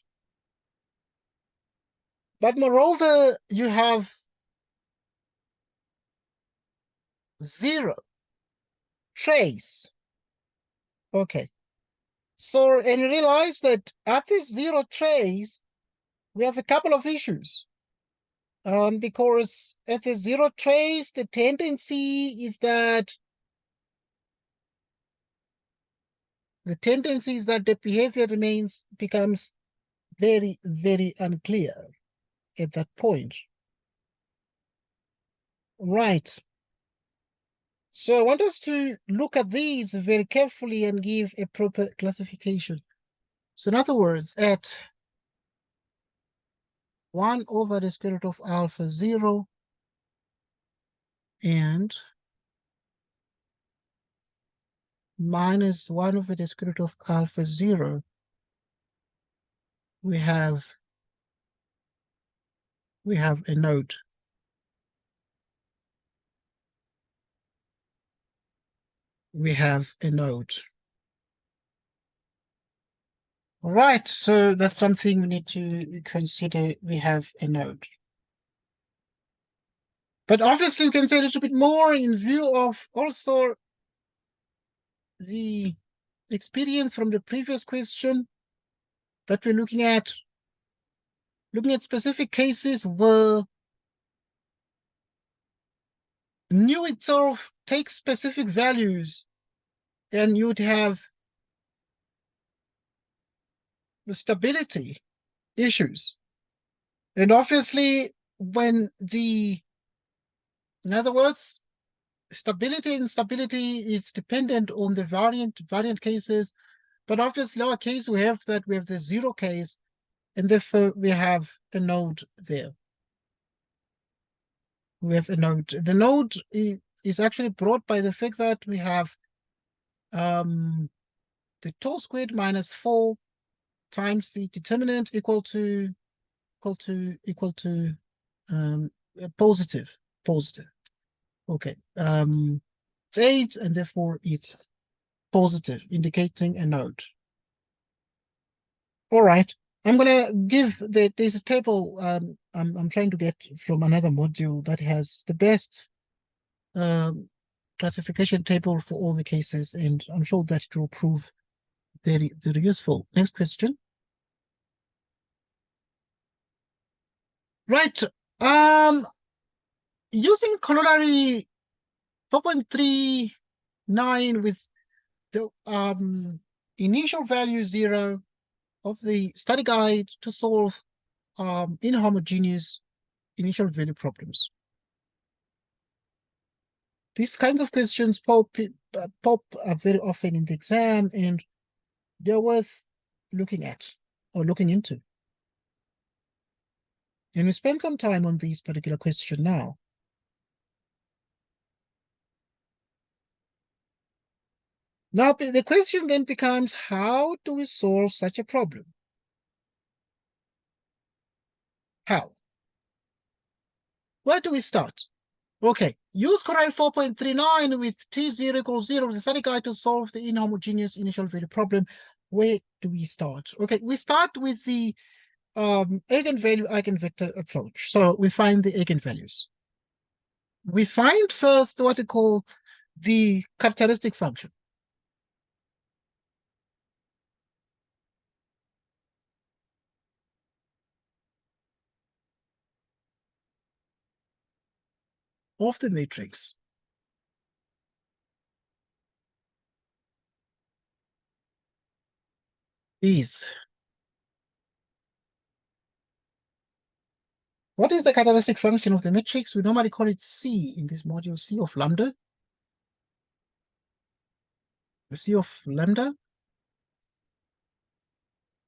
But moreover, you have 0 trace. Okay. So, and you realize that at this 0 trace, we have a couple of issues. Because at the 0 trace, the tendency is that the behavior becomes very, very unclear at that point. Right. So I want us to look at these very carefully and give a proper classification. So in other words, at 1 over the square root of alpha 0 and minus 1 over the square root of alpha 0, we have a node. We have a node. All right, so that's something we need to consider. We have a node. But obviously, we can say a little bit more in view of also the experience from the previous question that we're looking at specific cases where nu itself takes specific values, and you'd have the stability issues. And obviously, in other words, stability and instability is dependent on the variant cases. But obviously, our case, we have the 0 case, and therefore we have a node there. We have a node. The node is actually brought by the fact that we have the tau squared minus 4 times the determinant equal to positive. Okay. It's 8, and therefore it's positive, indicating a node. All right. I'm gonna give there's a table I'm trying to get from another module that has the best classification table for all the cases, and I'm sure that it will prove very, very useful. Next question. Right. Using corollary 4.39 with the initial value 0 of the study guide to solve inhomogeneous initial value problems. These kinds of questions pop very often in the exam, and they're worth looking at or looking into. And we spend some time on these particular questions now. Now, the question then becomes, how do we solve such a problem? How? Where do we start? Okay, use corollary 4.39 with T0 equals 0 with the study guide to solve the inhomogeneous initial value problem. Where do we start? Okay, we start with the eigenvalue eigenvector approach. So we find the eigenvalues. We find first what we call the characteristic function. Of the matrix. Is. What is the characteristic function of the matrix? We normally call it C in this module, C of lambda. The C of lambda.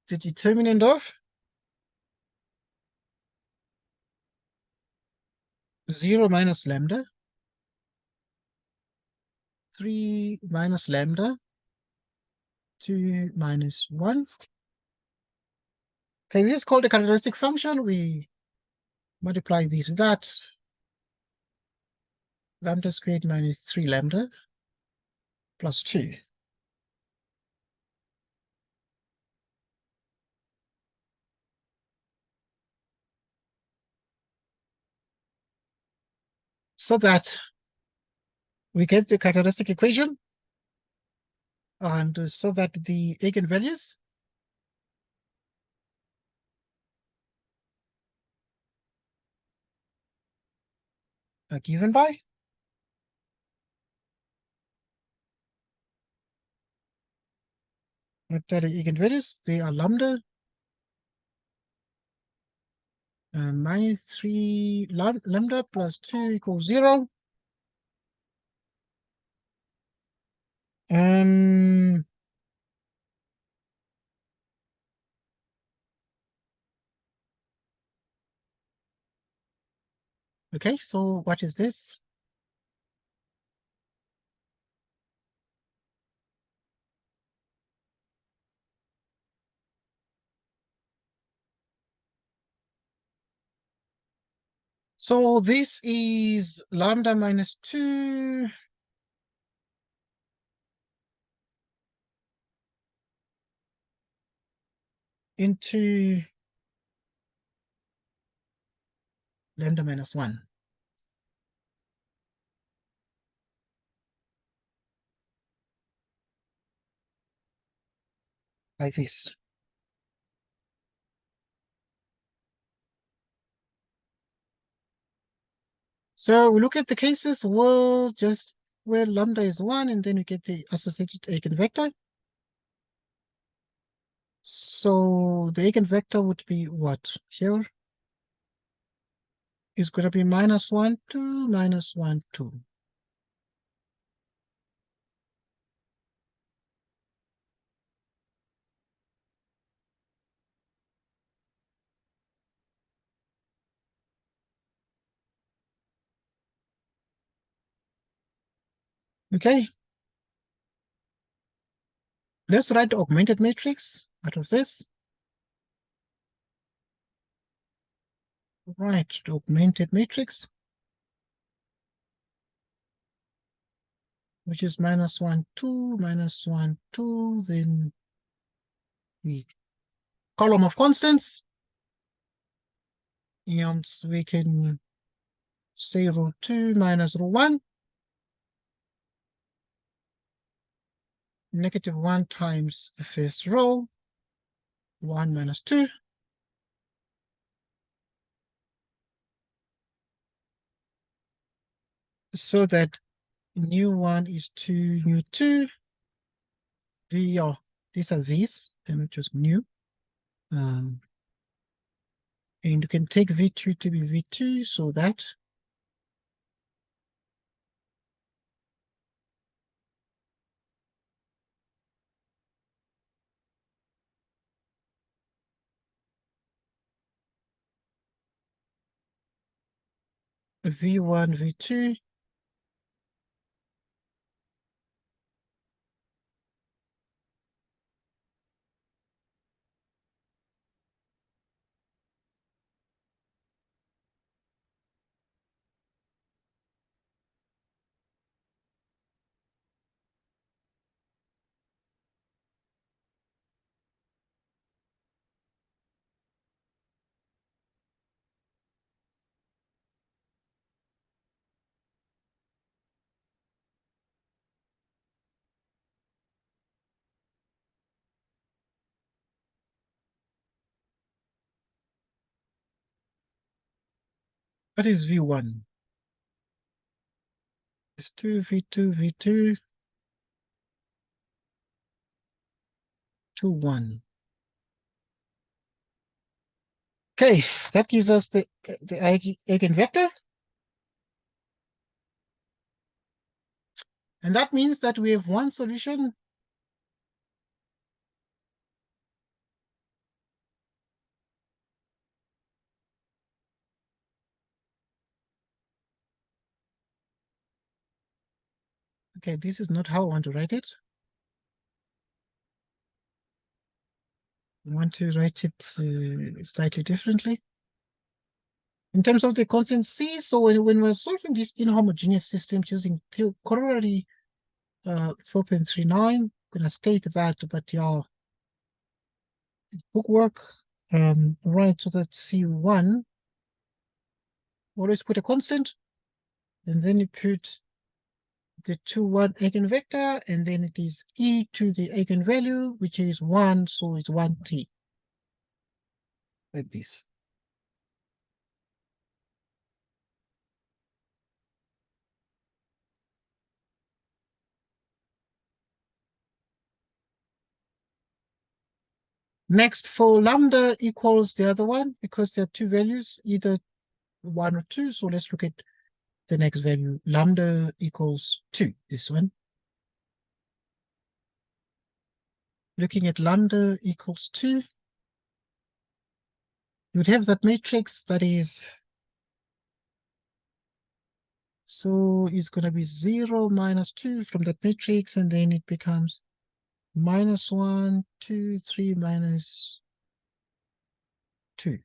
The determinant of 0 minus lambda, 3 minus lambda, 2 minus 1. Okay, this is called a characteristic function. We multiply these with that. Lambda squared minus 3 lambda plus 2. So that we get the characteristic equation, and so that the eigenvalues are given by what are the eigenvalues? They are lambda minus 3 lambda plus 2 equals 0. Okay, so what is this? So this is lambda minus 2 into lambda minus 1. Like this. So we look at the cases where lambda is 1, and then we get the associated eigenvector. So the eigenvector would be what? Here is going to be minus 1, 2, minus 1, 2. Okay. Let's write the augmented matrix out of this. Right, the augmented matrix, which is minus 1, 2, minus 1, 2, then the column of constants. And we can say row 2 minus row 1. Negative 1 times the first row. 1 minus 2. so that nu1 is 2, nu2, v, oh, these are v's, and just nu. And you can take v2 to be v2, so that v1, v2, that is v1. It's 2, v2, v2, 2, 1. Okay, that gives us the eigenvector. And that means that we have one solution. Okay, this is not how I want to write it. I want to write it slightly differently. In terms of the constant C, so when we're solving these inhomogeneous systems using corollary 4.39, I'm going to state that, but your bookwork, right, so that C1, always put a constant, and then you put the 2, 1 eigenvector, and then it is e to the eigenvalue, which is 1, so it's 1t, like this. Next, for lambda equals the other one, because there are two values, either 1 or 2, so let's look at the next value. Lambda equals 2, this one. Looking at lambda equals 2, you would have that matrix that is, so it's going to be 0, minus 2 from that matrix, and then it becomes minus 1, 2, 3, minus 2.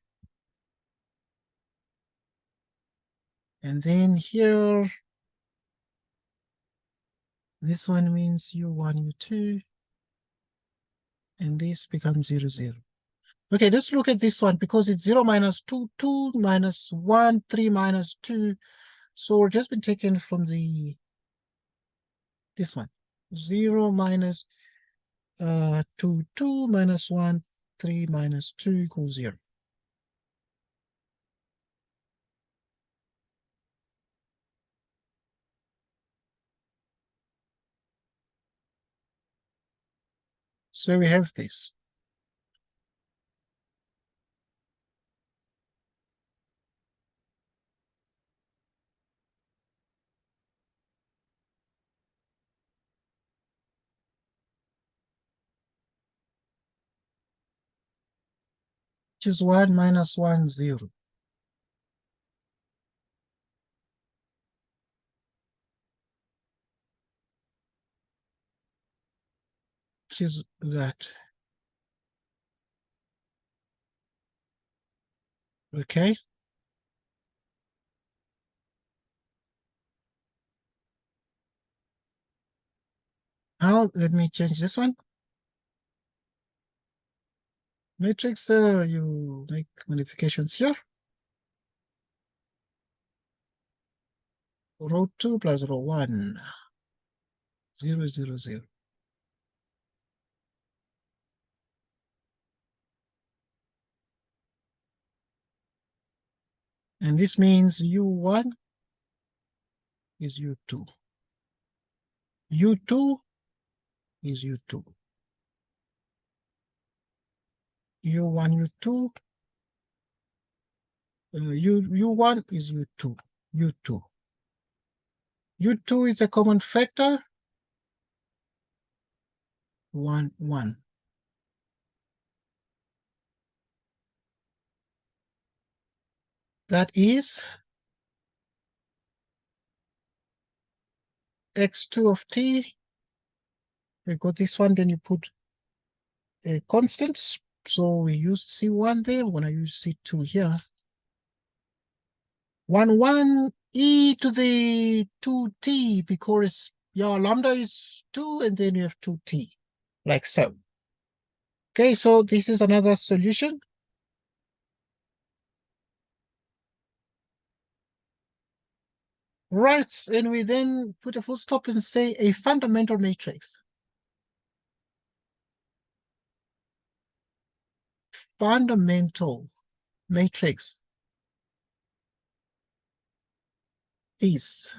And then here, this one means u1, u2, and this becomes 0, 0. Okay, let's look at this one because it's 0, minus 2, 2, minus 1, 3, minus 2. So it's just been taken from this one. 0, minus 2, 2, minus 1, 3, minus 2 equals 0. So we have this. Which is 1, minus 1, 0. Which is that. Okay. Now let me change this one. Matrix, you make modifications here. Row 2 plus row 1. 0, 0, 0. And this means u1 is U2. U2 is U2. U1, U2. U1 is U2. U2. U2 is a common factor. 1, 1. That is x2 of t. We got this one, then you put a constant. So we used C1 there. We're going to use C2 here. 1, 1 e to the 2t, because your lambda is 2, and then you have 2t, like so. Okay, so this is another solution. Right, and we then put a full stop and say a fundamental matrix. Fundamental matrix is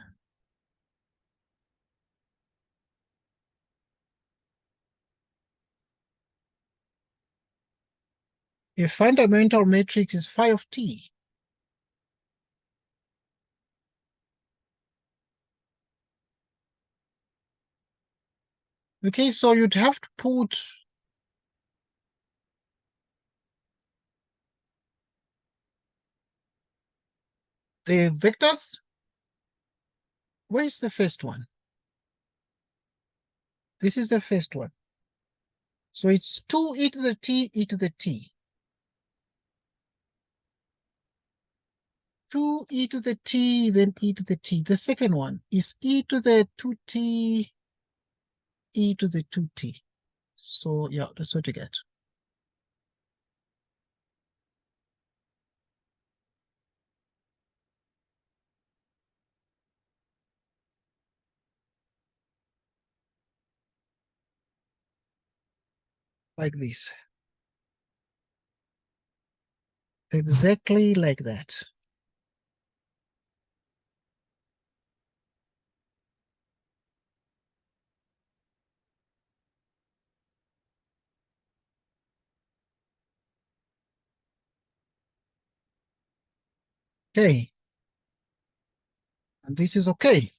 a fundamental matrix is phi of t. Okay, so you'd have to put the vectors. Where's the first one? This is the first one. So it's 2 e to the t, e to the t. 2 e to the t, then e to the t. The second one is e to the 2t, e to the 2t. So yeah, that's what you get. Like this. Exactly like that. Okay. And this is okay.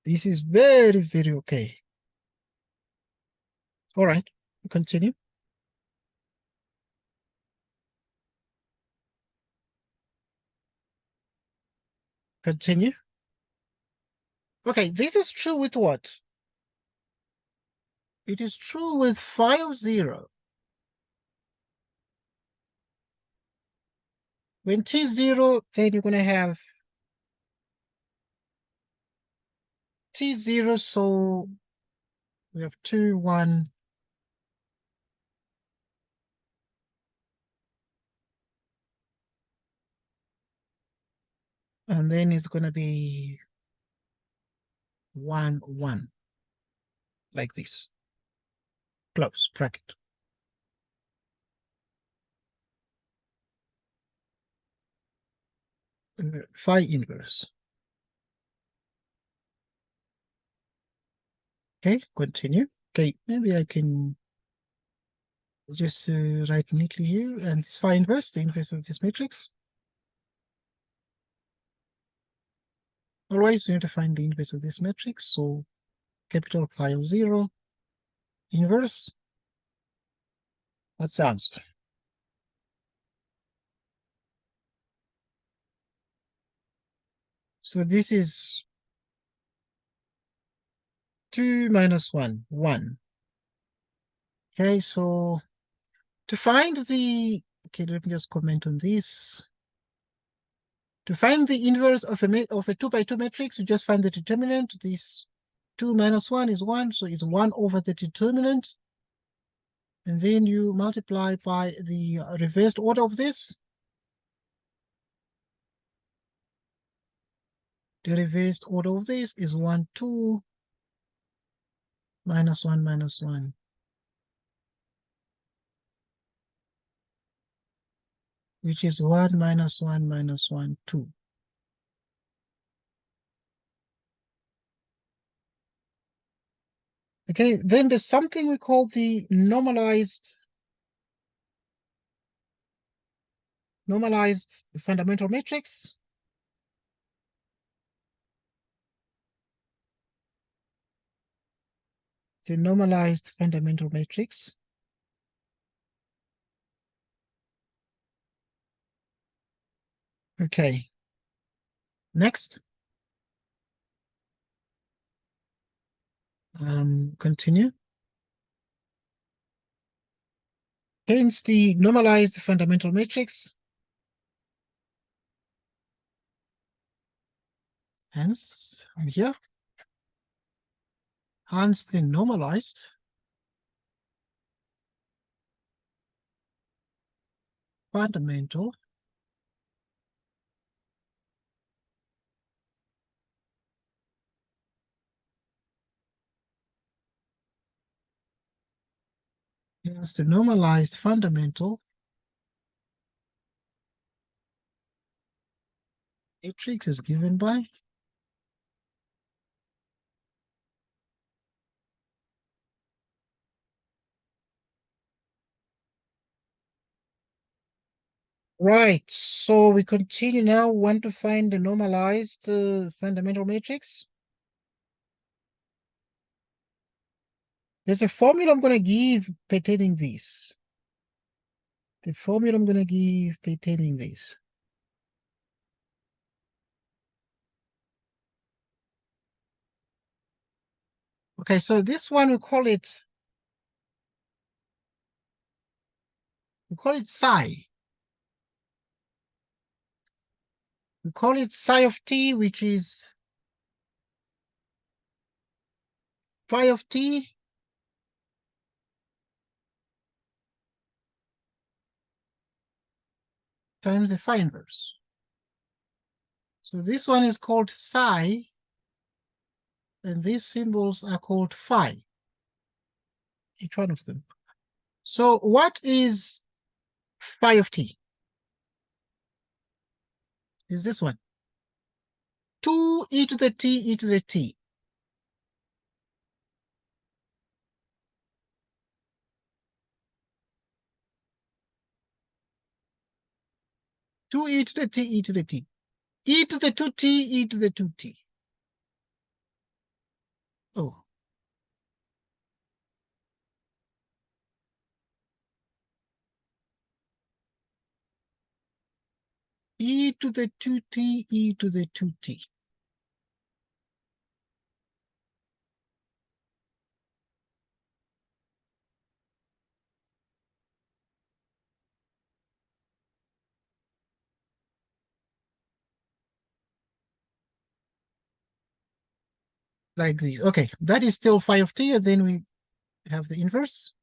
This is very, very okay. All right, continue. Continue. Okay, this is true with what? It is true with phi of 0. When t is 0, then you're going to have t 0, so we have 2, 1. And then it's going to be 1, 1. Like this. Close bracket. Phi inverse. Okay, continue. Okay, maybe I can just write neatly here, and it's phi inverse, the inverse of this matrix. Always we need to find the inverse of this matrix, so capital phi of 0, inverse. That's the answer. So this is 2 minus 1, 1. Okay, so to find the, okay, let me just comment on this. To find the inverse of a 2 by 2 matrix, you just find the determinant. This 2 minus 1 is 1, so it's 1 over the determinant. And then you multiply by the reversed order of this. The reversed order of this is 1, 2, minus 1, minus 1. Which is 1 minus 1 minus 1, 2. Okay, then there's something we call the normalized fundamental matrix. The normalized fundamental matrix. Okay. Next. Continue. Hence the normalized fundamental matrix. Hence, and here. Hence the normalized fundamental hence the normalized fundamental matrix is given by right. So we continue now. Want to find the normalized fundamental matrix? There's a formula I'm going to give pertaining this. The formula I'm going to give pertaining this. Okay, so this one we call it psi. We call it psi of t, which is phi of t times the phi inverse. So this one is called psi, and these symbols are called phi, each one of them. So what is phi of t? Is this one. 2e to the t e to the t. Two e to the t e to the t. E to the 2t e to the 2t. Oh. E to the 2t e to the 2t. Like this. Okay, that is still phi of t, and then we have the inverse.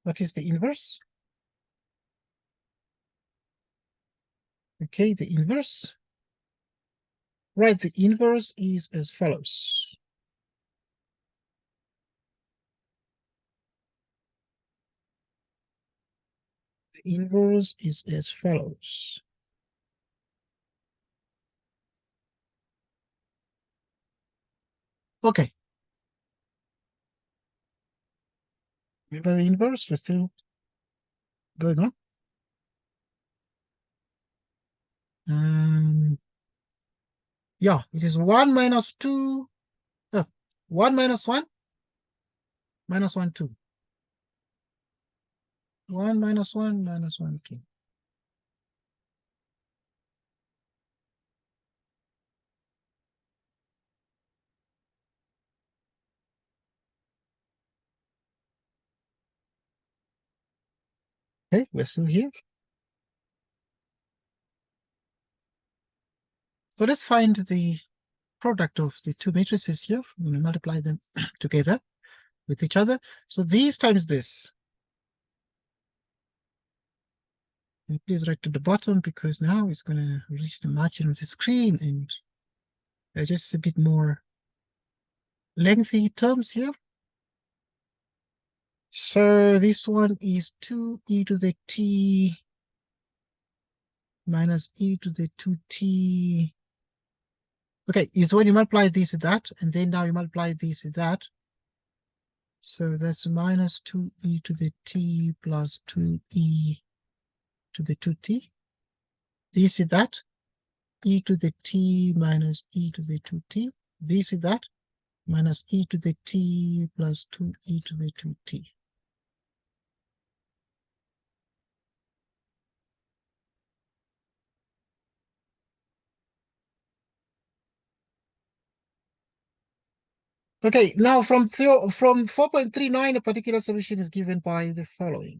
What is the inverse? Okay, the inverse. Right, the inverse is as follows. The inverse is as follows. Okay. Remember the inverse? We're still going on. Yeah, it is 1 minus 2. 1 minus 1 minus 1, 2. 1 minus 1 minus 1, 2. Okay, we're still here. So let's find the product of the two matrices here. We're going to multiply them together with each other. So these times this. And please write to the bottom, because now it's going to reach the margin of the screen, and there's just a bit more lengthy terms here. So this one is 2e to the t minus e to the 2t Okay, is when you multiply this with that, and then now you multiply this with that. So that's minus 2e to the t plus 2e to the 2t. This with that, e to the t minus e to the 2t. This with that, minus e to the t plus 2e to the 2t. Okay, now from 4.39, a particular solution is given by the following.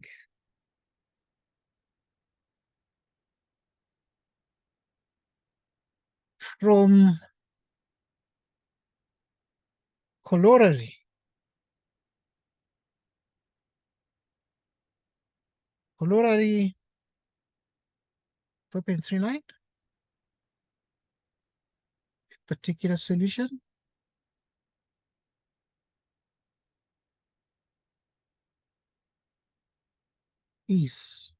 From corollary, 4.39, particular solution is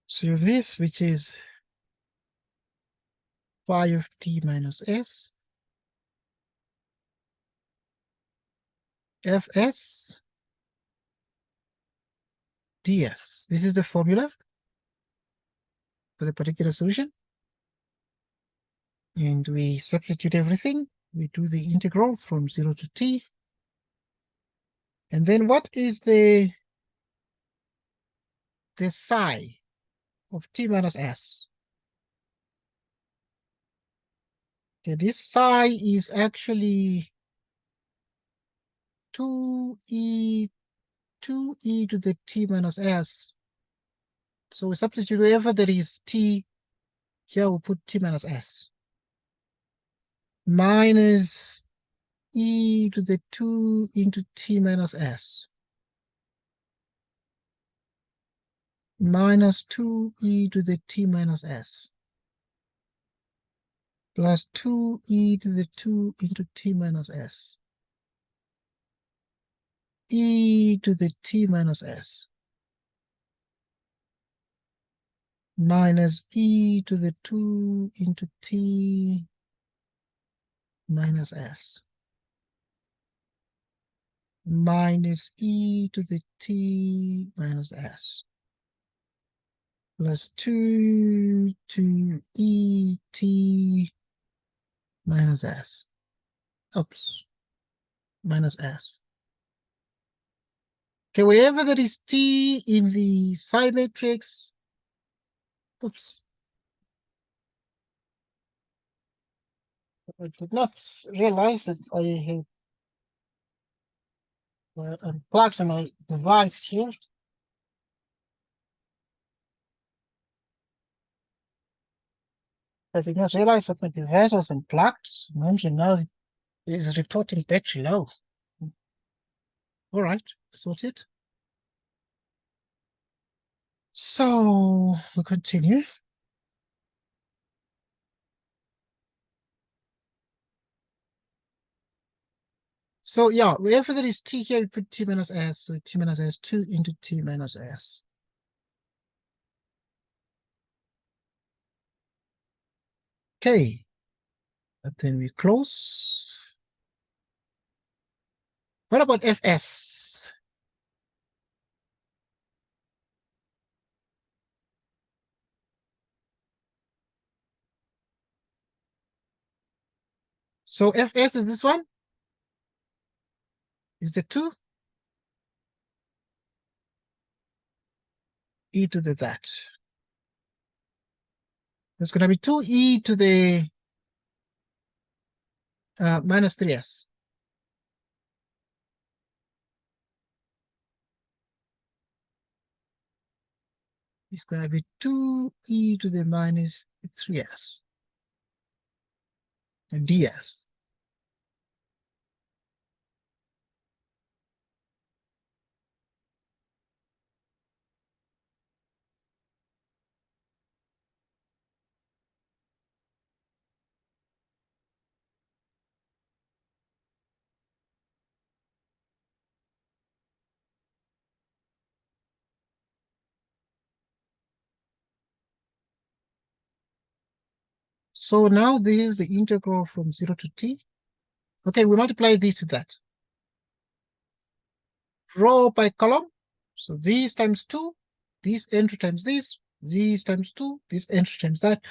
so this, which is phi of t minus s, fs ds. This is the formula for the particular solution. And we substitute everything. We do the integral from 0 to t. And then what is the psi of t minus s? Okay, this psi is actually 2e to the t minus s. So we substitute wherever there is t, here we put t minus s. Minus e to the 2 into t minus s. Minus 2e to the t minus s. Plus 2e to the 2 into t minus s. E to the t minus s. Minus e to the 2 into t minus s. Minus e to the t minus s. Plus 2 to e t minus s. Oops. Minus s. Okay, wherever there is t in the psi matrix, oops. I did not realize that I have unplugged my device here. I did not realize that my device was unplugged. Now it is reporting battery low. All right, sorted. So we continue. So yeah, wherever there is t here, we put t minus s. So t minus s 2 into t minus s. Okay, but then we close. What about fs? So fs is this one? Is the 2 e to the that. There's going to be 2e to the minus 3s. It's going to be 2e to the minus 3s and ds. So now this is the integral from 0 to t. Okay, we multiply this with that. Row by column. So this times 2, this entry times this times 2, this entry times that.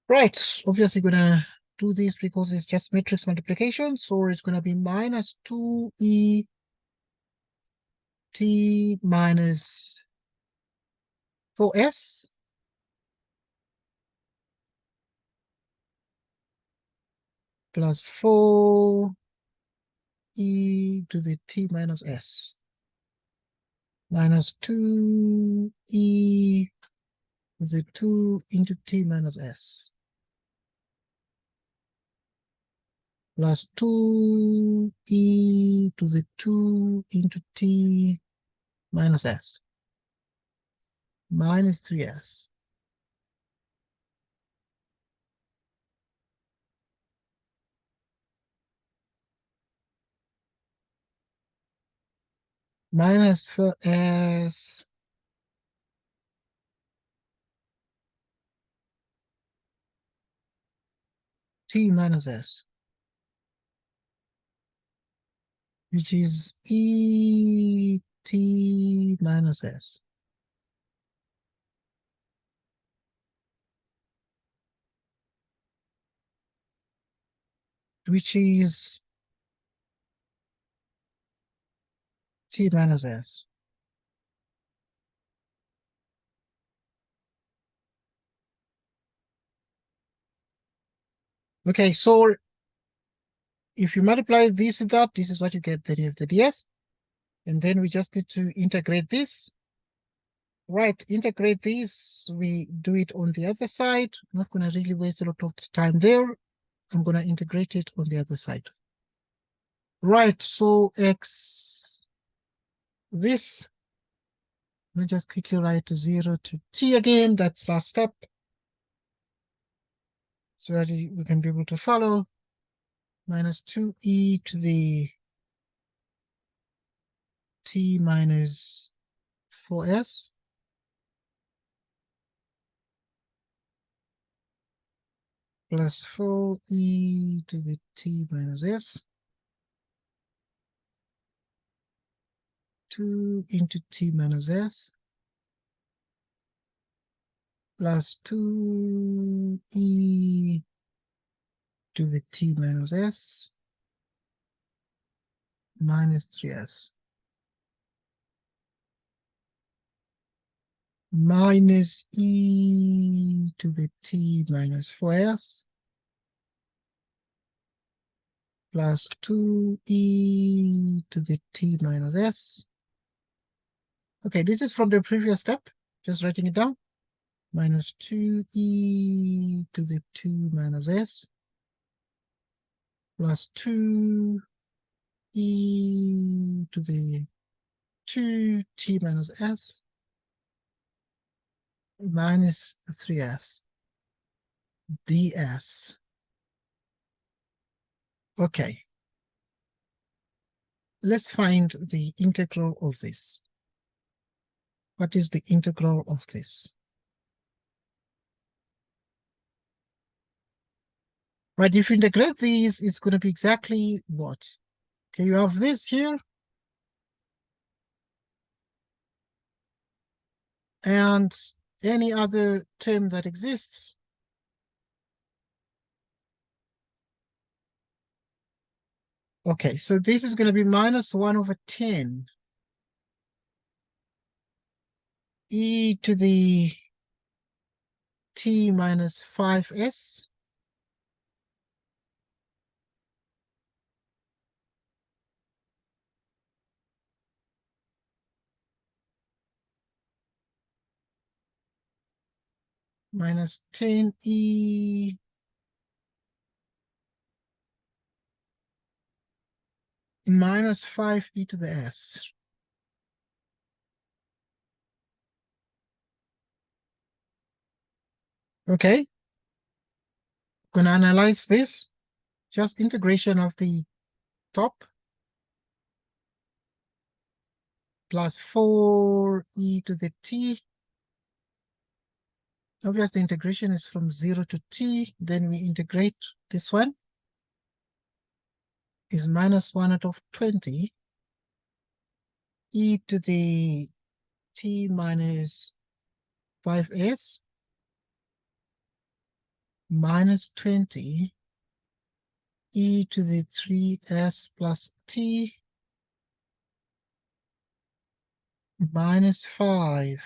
Right, obviously gonna do this because it's just matrix multiplication. So it's gonna be minus 2e t minus 4s plus 4e to the t minus s minus 2e to the 2 into t minus s plus 2e to the 2 into t minus s minus 3s minus 4s t minus s, which is e t minus s, which is t minus s. Okay, so if you multiply this with that, this is what you get. Then you have the ds, and then we just need to integrate this. Right, integrate this. We do it on the other side. I'm not going to really waste a lot of time there. I'm going to integrate it on the other side. Right, so x, this, let me just quickly write 0 to t again. That's last step, so that we can be able to follow. Minus 2e to the t minus 4s plus 4e to the t minus s 2 into t minus s plus 2e to the t minus s minus 3s minus e to the t minus 4s plus 2e to the t minus s. Okay, this is from the previous step, just writing it down. Minus 2e to the 2 minus s plus 2e to the 2t minus s minus 3s ds. Okay, let's find the integral of this. What is the integral of this? Right, if you integrate these, it's going to be exactly what? Okay, you have this here, and any other term that exists. Okay, so this is going to be minus 1 over 10 e to the t minus 5s minus 10e minus 5e to the s. Okay, going to analyze this. Just integration of the top plus 4e to the t Obviously, the integration is from 0 to t. Then we integrate this one. Is minus 1 out of 20 e to the t minus 5s minus 20 e to the 3s plus t minus 5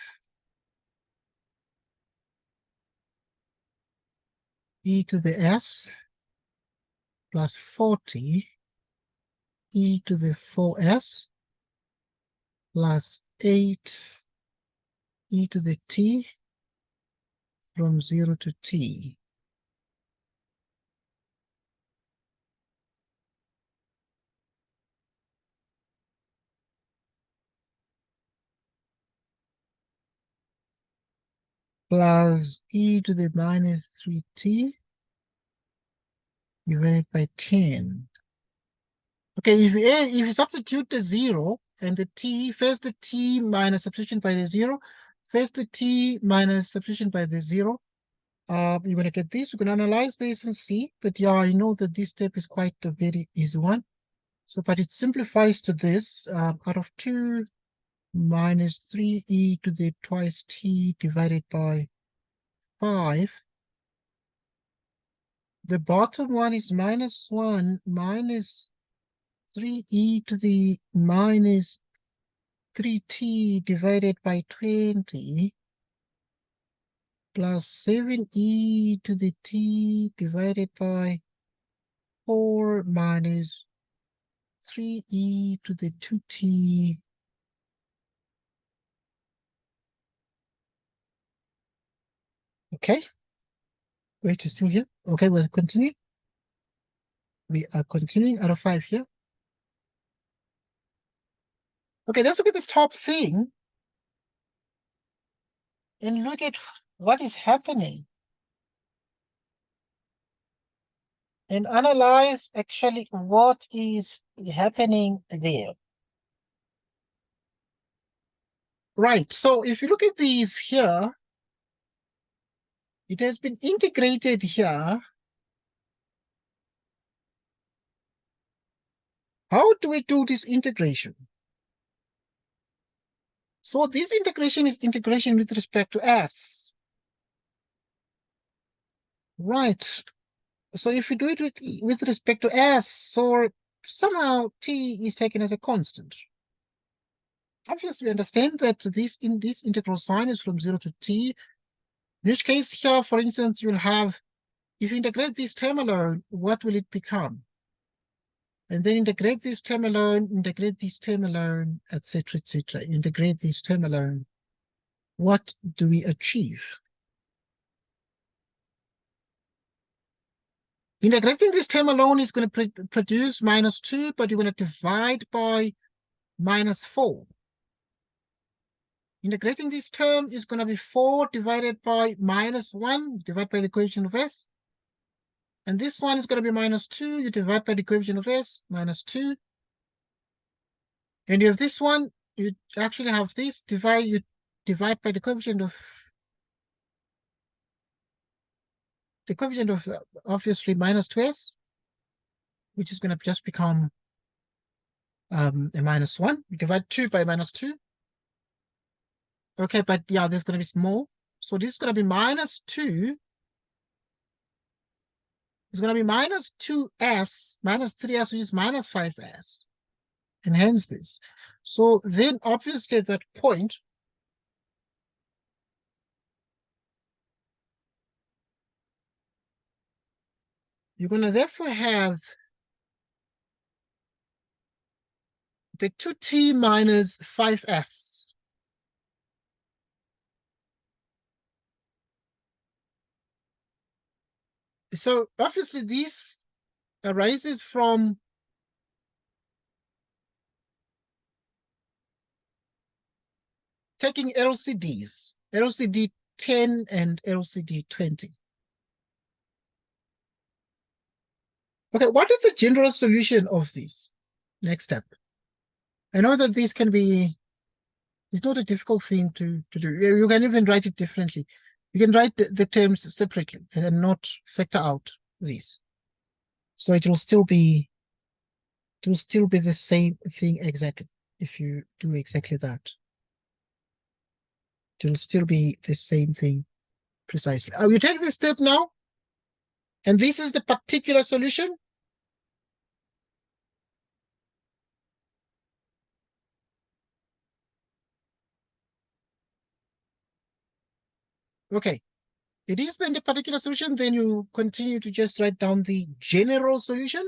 e to the s plus 40 e to the 4s plus 8 e to the t from 0 to t. Plus e to the minus 3t divided by 10. Okay, if you substitute the 0 and the t, first the t minus substitution by the 0, first the t minus substitution by the 0, you're going to get this. You can analyze this and see. But yeah, I know that this step is quite a very easy one. So, but it simplifies to this, out of 2 minus 3e to the twice t divided by 5. The bottom one is minus 1 minus 3e to the minus 3t divided by 20 plus 7e to the t divided by 4 minus 3e to the 2t. Okay, wait, is still here? Okay, we'll continue. We are continuing out of 5 here. Okay, let's look at the top thing and look at what is happening and analyze actually what is happening there. Right, so if you look at these here, it has been integrated here. How do we do this integration? So this integration is integration with respect to S. Right. So if you do it with respect to S, so somehow t is taken as a constant. Obviously, we understand that this integral sign is from 0 to t. In which case here, for instance, you'll have, if you integrate this term alone, what will it become? And then integrate this term alone, integrate this term alone, etc., etc. Integrate this term alone. What do we achieve? Integrating this term alone is going to produce minus 2, but you're going to divide by minus 4. Integrating this term is going to be 4 divided by minus 1, divided by the coefficient of s. And this one is going to be minus 2, you divide by the coefficient of s, minus 2. And you have this one, you actually have this, you divide by the coefficient of obviously minus 2s, which is going to just become a minus 1. You divide 2 by minus 2. Okay, but yeah, there's going to be small. So this is going to be minus 2. It's going to be minus 2s, minus 3s, which is minus 5s. And hence this. So then obviously at that point, you're going to therefore have the 2t minus 5s. So obviously this arises from taking LCDs, LCD 10 and LCD 20. Okay, what is the general solution of this? Next step. I know that this can be, it's not a difficult thing to do. You can even write it differently. You can write the terms separately and not factor out these. So it will still be the same thing exactly if you do exactly that. It will still be the same thing precisely. You take this step now, and this is the particular solution. Okay, it is then the particular solution, then you continue to just write down the general solution.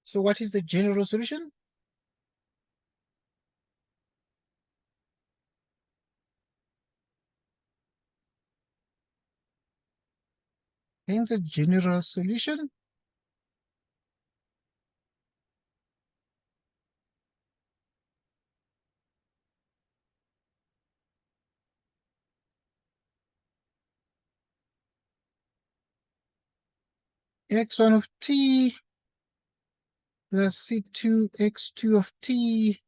So what is the general solution? And the general solution, x1 of t plus c2 x2 of t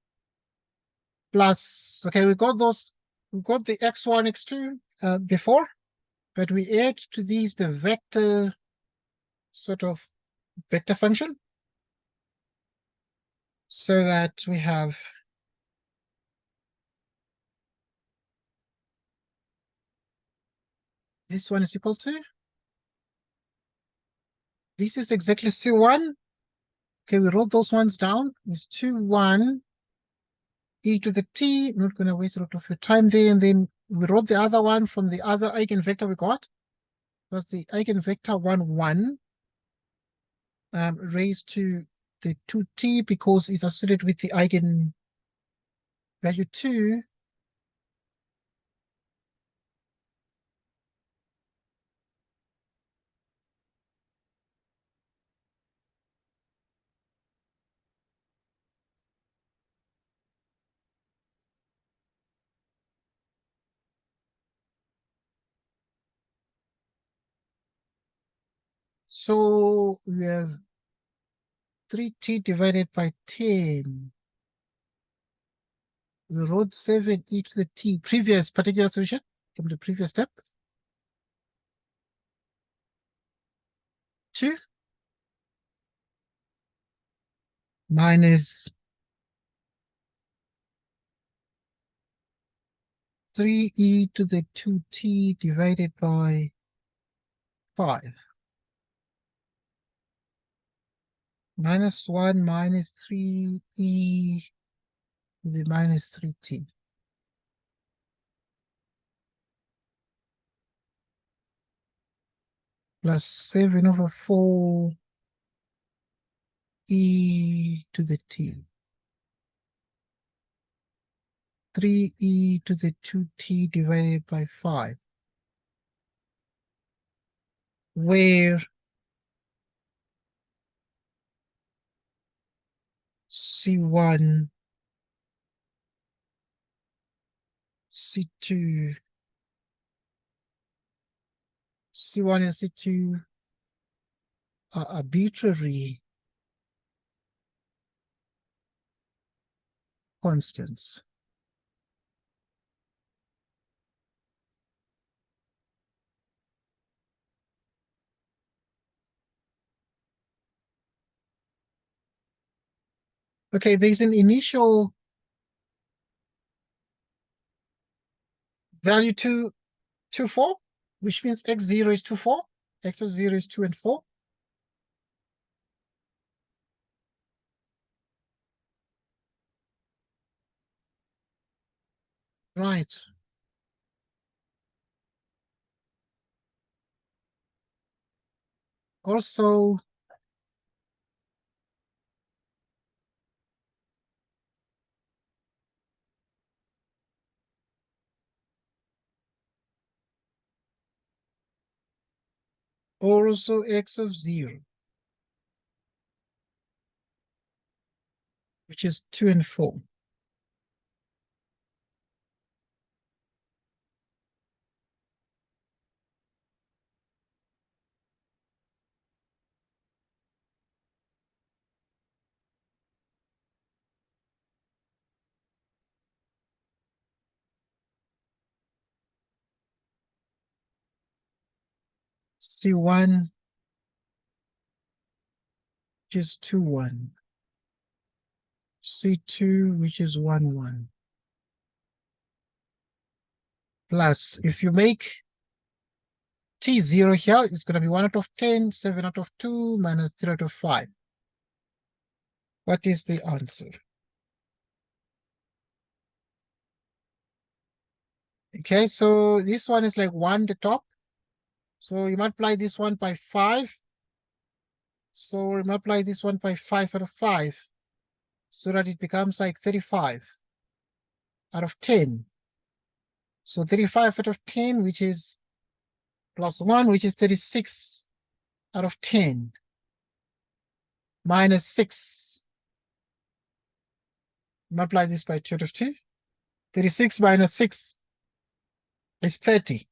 plus, okay, we got the x1, x2 before, but we add to these the vector, sort of vector function, so that we have this one is equal to, this is exactly C1. Okay, we wrote those ones down. It's 2, 1, e to the t. I'm not going to waste a lot of your time there. And then we wrote the other one from the other eigenvector we got. Was the eigenvector 1, 1 raised to the 2t because it's associated with the eigenvalue 2. So we have 3t divided by 10. We wrote 7 e to the t, previous particular solution from the previous step. 2 minus 3e to the 2t divided by 5. Minus 1 minus 3e to the minus 3t. Plus 7 over 4 e to the t. 3e to the 2t divided by 5. Where C1, C2, C1 and C2 are arbitrary constants. Okay, there's an initial value 2, 2, 4, which means x0 is 2, 4, x0 is 2 and 4. Right. Also, x of 0, which is 2 and 4. C1, which is 2, 1. C2, which is 1, 1. Plus, if you make T0 here, it's going to be 1 out of 10, 7 out of 2, minus 3 out of 5. What is the answer? Okay, so this one is like 1 the top. So you multiply this one by 5. So we multiply this one by 5 out of 5. So that it becomes like 35 out of 10. So 35 out of 10, which is plus 1, which is 36 out of 10. Minus 6. Multiply this by 2 out of 2. 36 minus 6 is 30.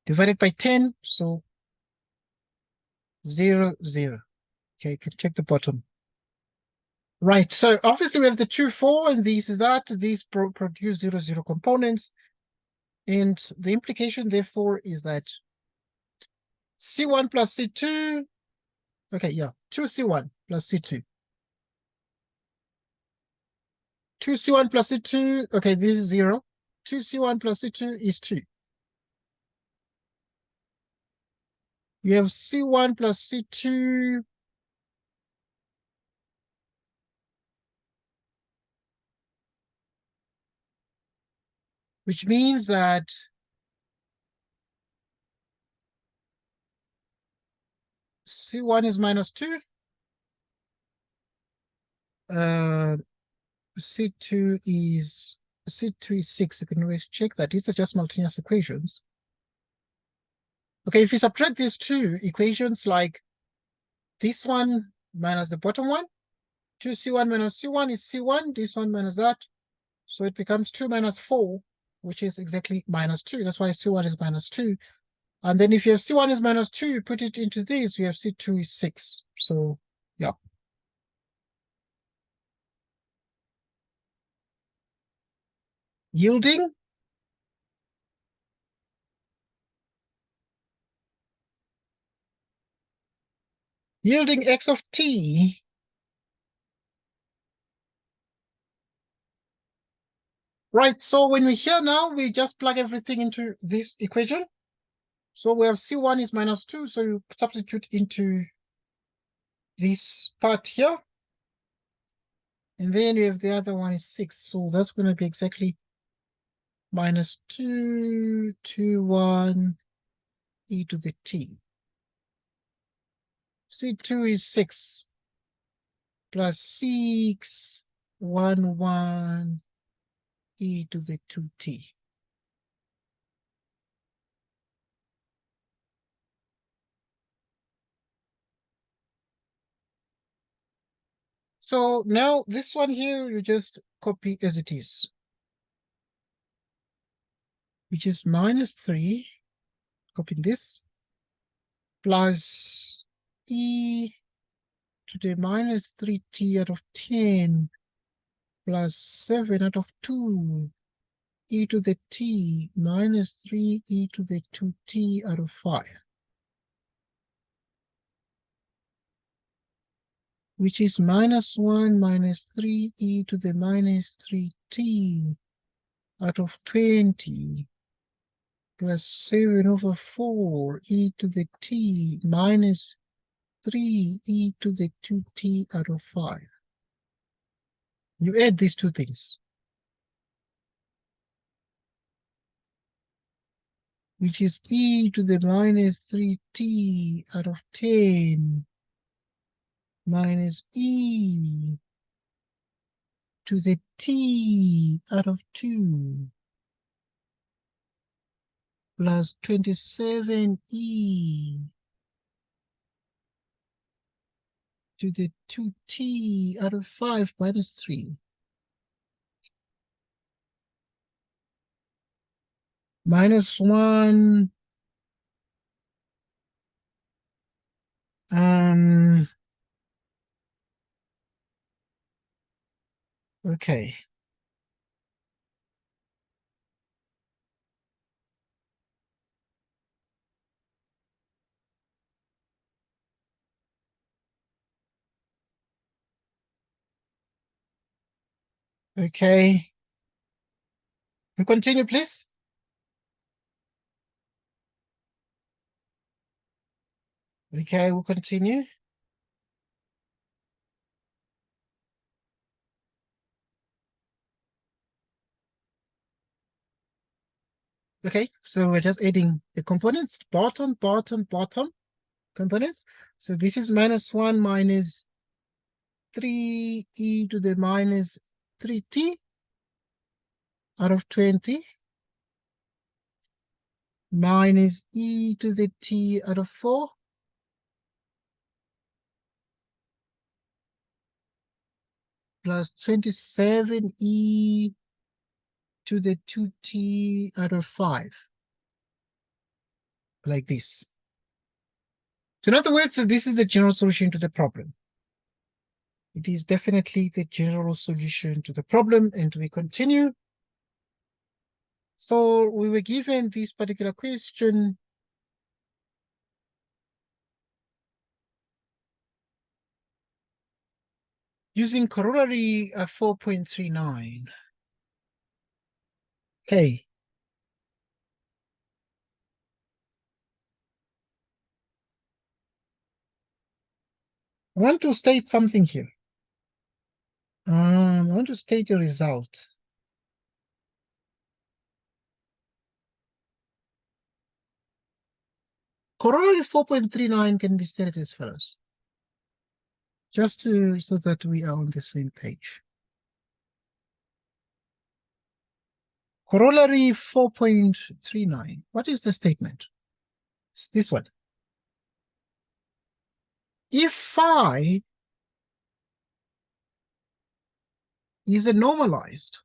Divided by 10, so 0, 0. Okay, you can check the bottom. Right, so obviously we have the 2, 4, and this is that. These produce 0, 0 components. And the implication, therefore, is that C1 plus C2, okay, yeah, 2C1 plus C2. 2C1 plus C2, okay, this is 0. 2C1 plus C2 is 2. You have C1 plus C2, which means that C1 is minus 2. C2 is 6. You can always check that. These are just multiplicative equations. Okay, if you subtract these two equations, like this one minus the bottom one, 2C1 minus C1 is C1, this one minus that. So it becomes 2 minus 4, which is exactly minus 2. That's why C1 is minus 2. And then if you have C1 is minus 2, you put it into this, you have C2 is 6. So, yeah. Yielding x of t right. So when we're here now, we just plug everything into this equation. So we have C1 is minus 2, so you substitute into this part here. And then you have the other one is 6. So that's going to be exactly minus 2, 2, 1, e to the t. C2 is 6 plus 6, 1, 1, e to the 2t. So now this one here, you just copy as it is, which is minus 3, copying this, plus e to the minus 3t out of 10, plus 7 out of 2, e to the t minus 3 e to the 2t out of 5, which is minus 1 minus 3 e to the minus 3t out of 20 plus 7 over 4 e to the t minus 3 e to the 2t out of 5. You add these two things, which is e to the minus 3t out of 10 minus e to the t out of 2 plus 27e to the 2t out of 5 minus 3. Minus 1. Okay. Okay. We continue, please. Okay, we'll continue. Okay, so we're just adding the components, bottom, bottom, bottom components. So this is -1 minus 3e to the minus 3t out of 20 minus e to the t out of 4 plus 27e to the 2t out of 5, like this. So in other words, this is the general solution to the problem. It is definitely the general solution to the problem, and we continue. So we were given this particular question using corollary 4.39. Okay. I want to state something here. I want to state a result. Corollary 4.39 can be stated as follows, just so that we are on the same page. Corollary 4.39. What is the statement? It's this one. If phi is a normalized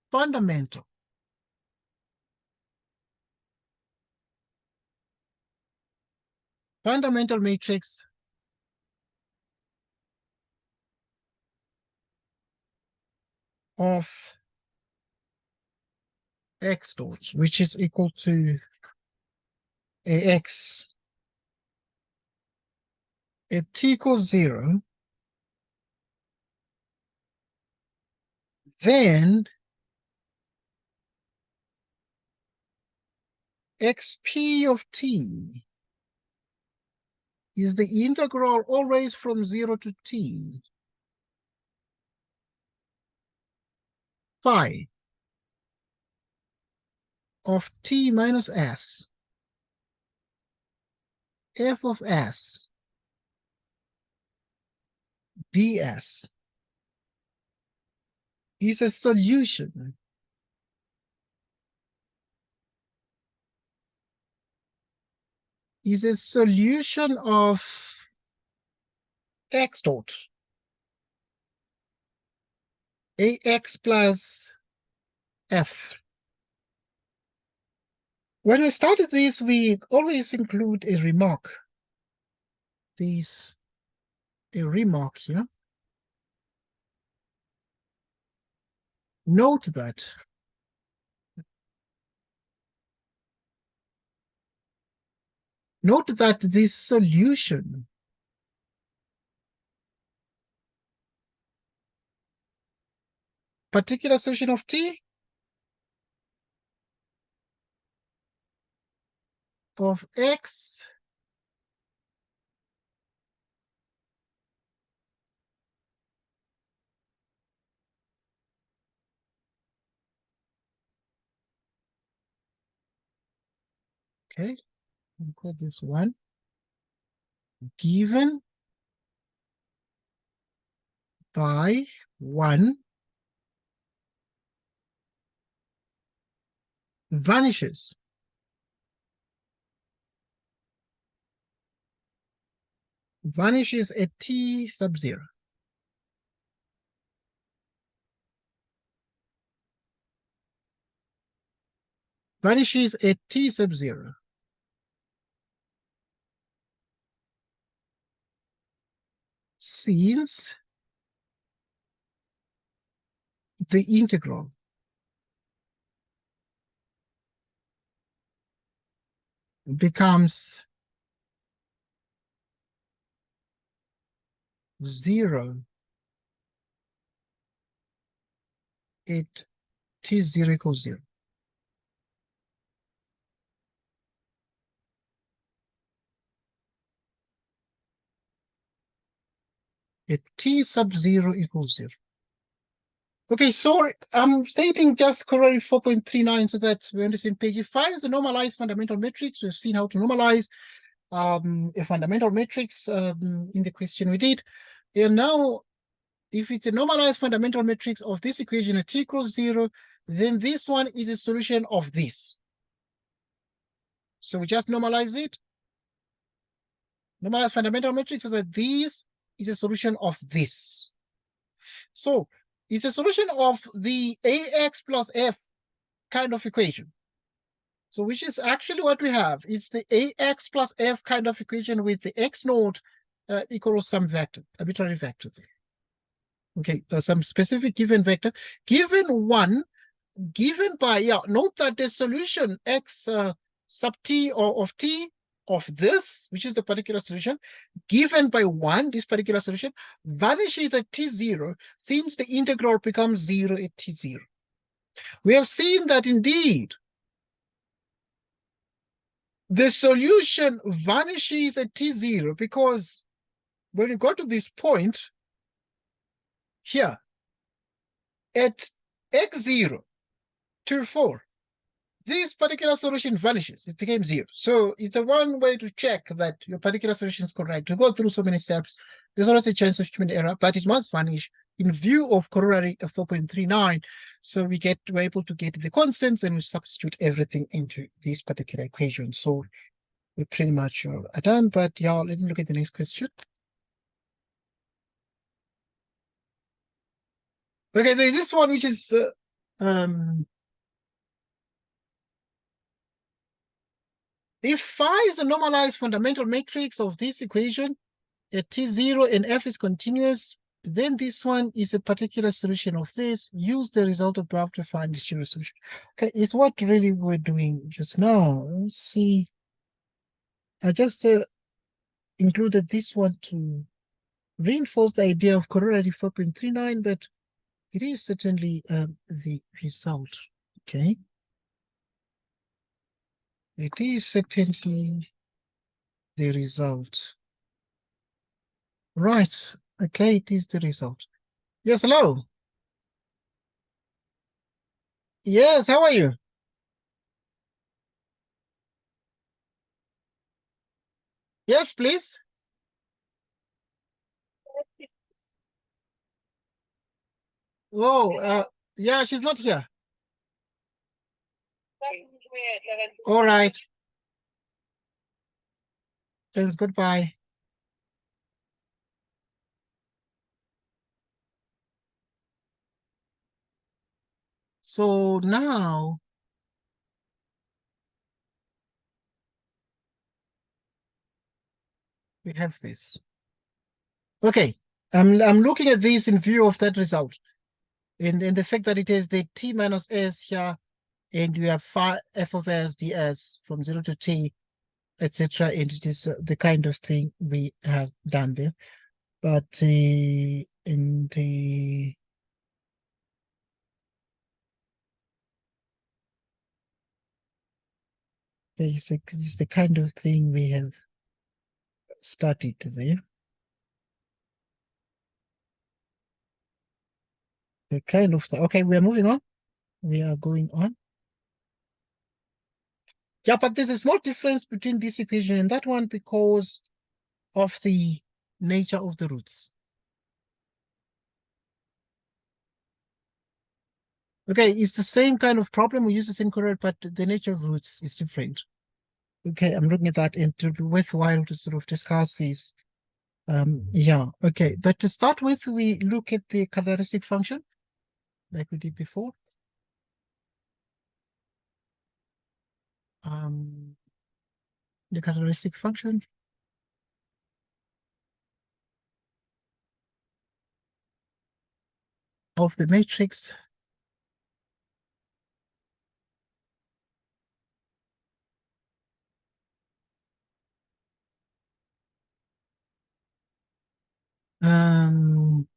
fundamental matrix of x dot, which is equal to ax at t equals 0, then xp of t is the integral always from 0 to t phi of t minus s f of s ds is a solution of x dot ax plus f. When we started this, we always include a remark. There's a remark here. Note that this solution particular solution of t of x okay, I'll call this one given by 1 vanishes at t sub 0. Vanishes at t sub 0. Since the integral becomes 0 at t0 equals 0. At t sub 0 equals 0. Okay, so I'm stating just corollary 4.39 so that we understand page 5 is a normalized fundamental matrix. We've seen how to normalize a fundamental matrix in the question we did. And now, if it's a normalized fundamental matrix of this equation at t equals 0, then this one is a solution of this. So we just normalize it. Normalized fundamental matrix so that this is a solution of this. So it's a solution of the ax plus f kind of equation. So which is actually what we have. It's the ax plus f kind of equation with the x naught equals some vector, arbitrary vector there. Okay, some specific given vector, given one, given by, note that the solution x sub t or of t of this, which is the particular solution, given by one, this particular solution, vanishes at t0 since the integral becomes 0 at t0. We have seen that indeed the solution vanishes at t0 because when you go to this point here at x0 to 4, this particular solution vanishes. It became 0. So it's the one way to check that your particular solution is correct. We go through so many steps. There's always a chance of human error, but it must vanish in view of corollary of 4.39. So we're able to get the constants and we substitute everything into this particular equation. So we pretty much are done, but let me look at the next question. Okay, there's this one which is if phi is a normalized fundamental matrix of this equation at t0 and f is continuous, then this one is a particular solution of this. Use the result above to find the general solution. Okay, it's what really we're doing just now. Let's see. I just included this one to reinforce the idea of corollary 4.39, but it is certainly the result. Okay. It is certainly the result. Right. Okay, it is the result. Yes, hello. Yes, how are you? Yes, please. Oh, yeah, she's not here. All right. Thanks. Goodbye. So now we have this. Okay. I'm looking at this in view of that result. And the fact that it is the t minus s here, and you have phi f of s ds from 0 to t, etc. And it is the kind of thing we have done there. But in the this is the kind of thing we have studied there. The kind of okay, we are moving on. We are going on. Yeah, but there's a small difference between this equation and that one because of the nature of the roots. Okay, it's the same kind of problem. We use the same correlate, but the nature of roots is different. Okay, I'm looking at that and it will be worthwhile to sort of discuss these. Yeah, okay. But to start with, we look at the characteristic function like we did before. The characteristic function of the matrix Um,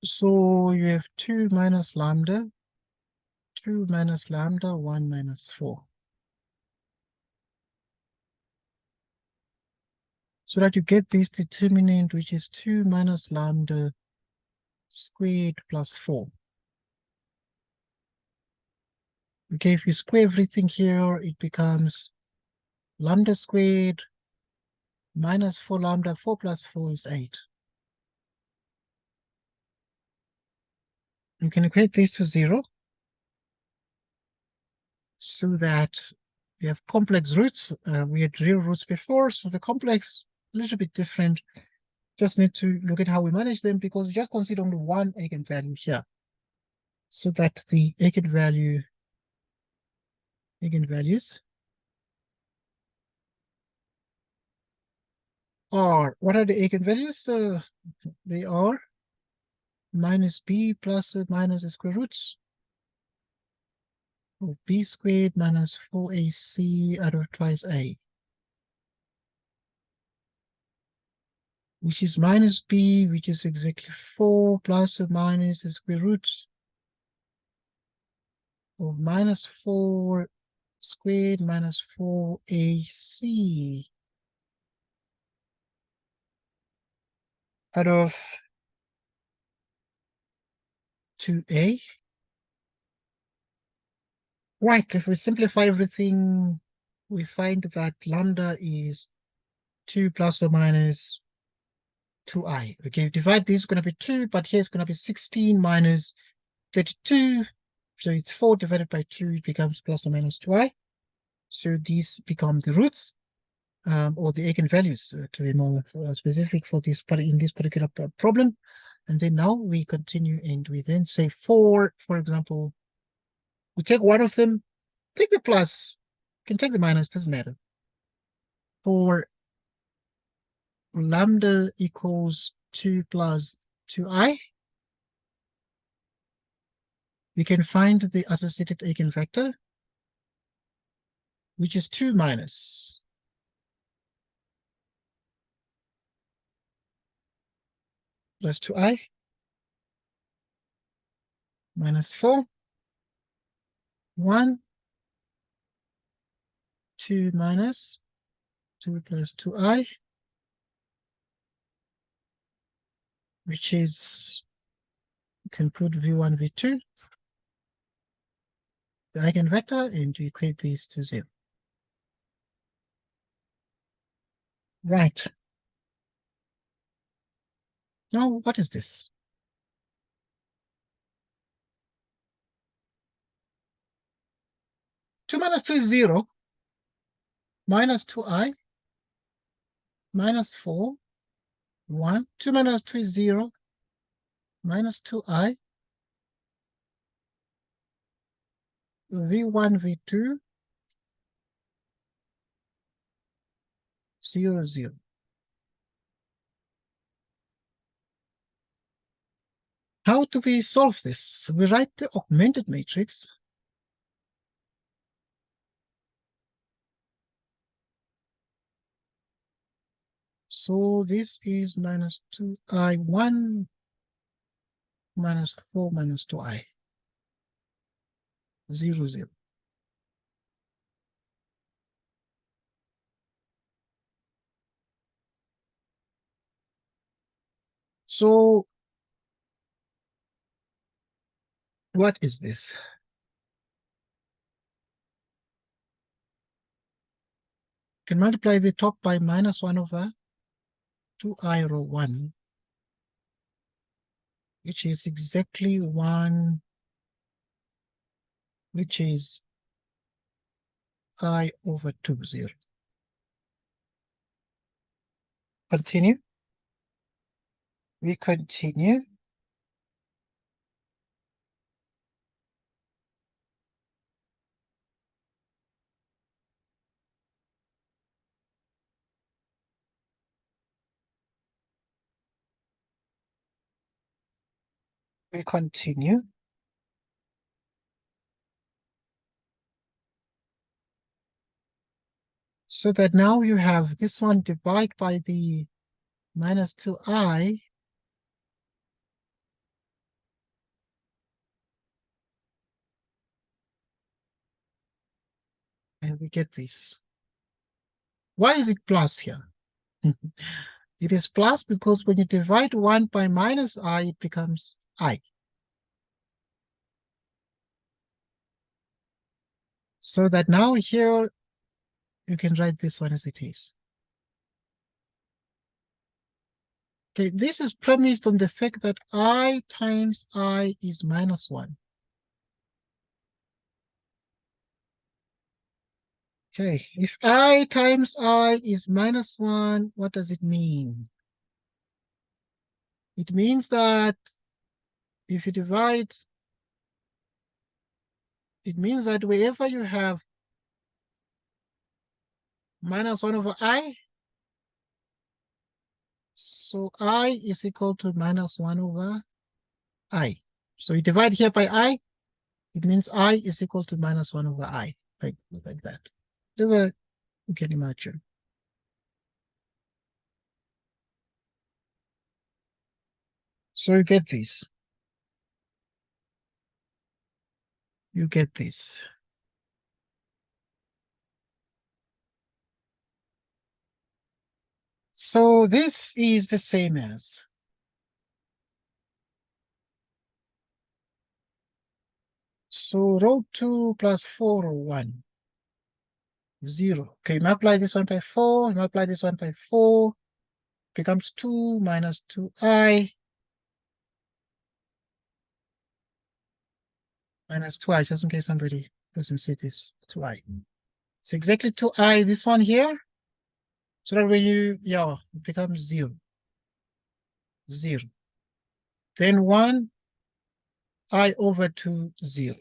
so you have 2 minus lambda, 2 minus lambda, 1 minus 4. So that you get this determinant, which is 2 minus lambda squared plus 4. Okay, if you square everything here, it becomes lambda squared minus 4 lambda. 4 plus 4 is 8. You can equate these to 0 so that we have complex roots. We had real roots before, so the complex a little bit different. Just need to look at how we manage them because we just consider only one eigenvalue here. So that the eigenvalues are, what are the eigenvalues? They are minus b plus or minus the square roots of b squared minus 4ac out of twice a, which is minus b, which is exactly 4 plus or minus the square root of minus 4 squared minus 4ac out of 2a. Right, if we simplify everything, we find that lambda is 2 plus or minus 2i. Okay, divide this, is going to be 2, but here it's going to be 16 minus 32. So it's 4 divided by 2, it becomes plus or minus 2i. So these become the roots, or the eigenvalues, to be more specific for this in this particular problem. And then now we continue and we then say for example, we take one of them, take the plus, can take the minus, doesn't matter. For lambda equals 2 plus 2i, we can find the associated eigenvector, which is 2 minus plus 2i minus 4, 1, 2 minus 2 plus 2i, which is, you can put v1, v2, the eigenvector, and you equate these to 0. Right. Now, what is this? Two minus 2 is 0, minus 2i, minus 4, 1. 2 minus 2 is 0, minus 2i, v1, v2, 0, 0. How do we solve this? We write the augmented matrix. So this is minus 2i1 minus 4 minus 2i, 0, 0. So what is this? Can multiply the top by minus 1 over 2i rho 1, which is exactly 1, which is I over 2, 0. Continue. We continue. We continue. So that now you have this one divided by the minus 2i, and we get this. Why is it plus here? It is plus because when you divide 1 by minus I, it becomes I. So that now here, you can write this one as it is. Okay, this is premised on the fact that I times I is minus 1. Okay, if I times I is minus 1, what does it mean? It means that if you divide, it means that wherever you have minus 1 over I, so I is equal to minus 1 over I. So you divide here by I, it means I is equal to minus 1 over I, like that. Whatever you can imagine. So you get this. You get this. So this is the same as so root 2 plus 4 or 1, 0. Okay, multiply this one by 4, multiply this one by 4, becomes 2 minus 2i minus 2i, just in case somebody doesn't see this, 2i. It's exactly 2i, this one here, so that when you, yeah, it becomes 0, 0. Then 1, I over 2, 0.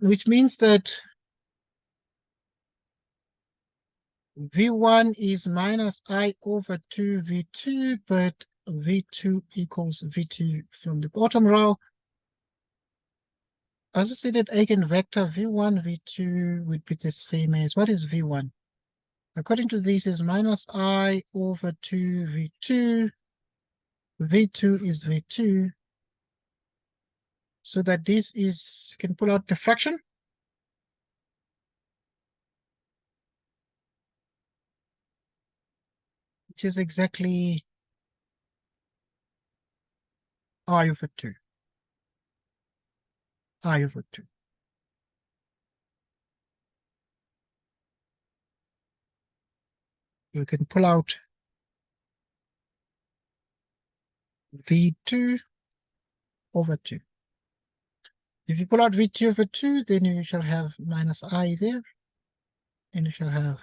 Which means that V1 is minus I over 2 V2, but V2 equals V2 from the bottom row. Associated eigenvector V1, V2 would be the same as, what is V1? According to this is minus I over 2 V2. V2 is V2. So that this is, you can pull out the fraction. Which is exactly I over 2. I over 2. You can pull out V2 over 2. If you pull out V2 over 2, then you shall have minus I there, and you shall have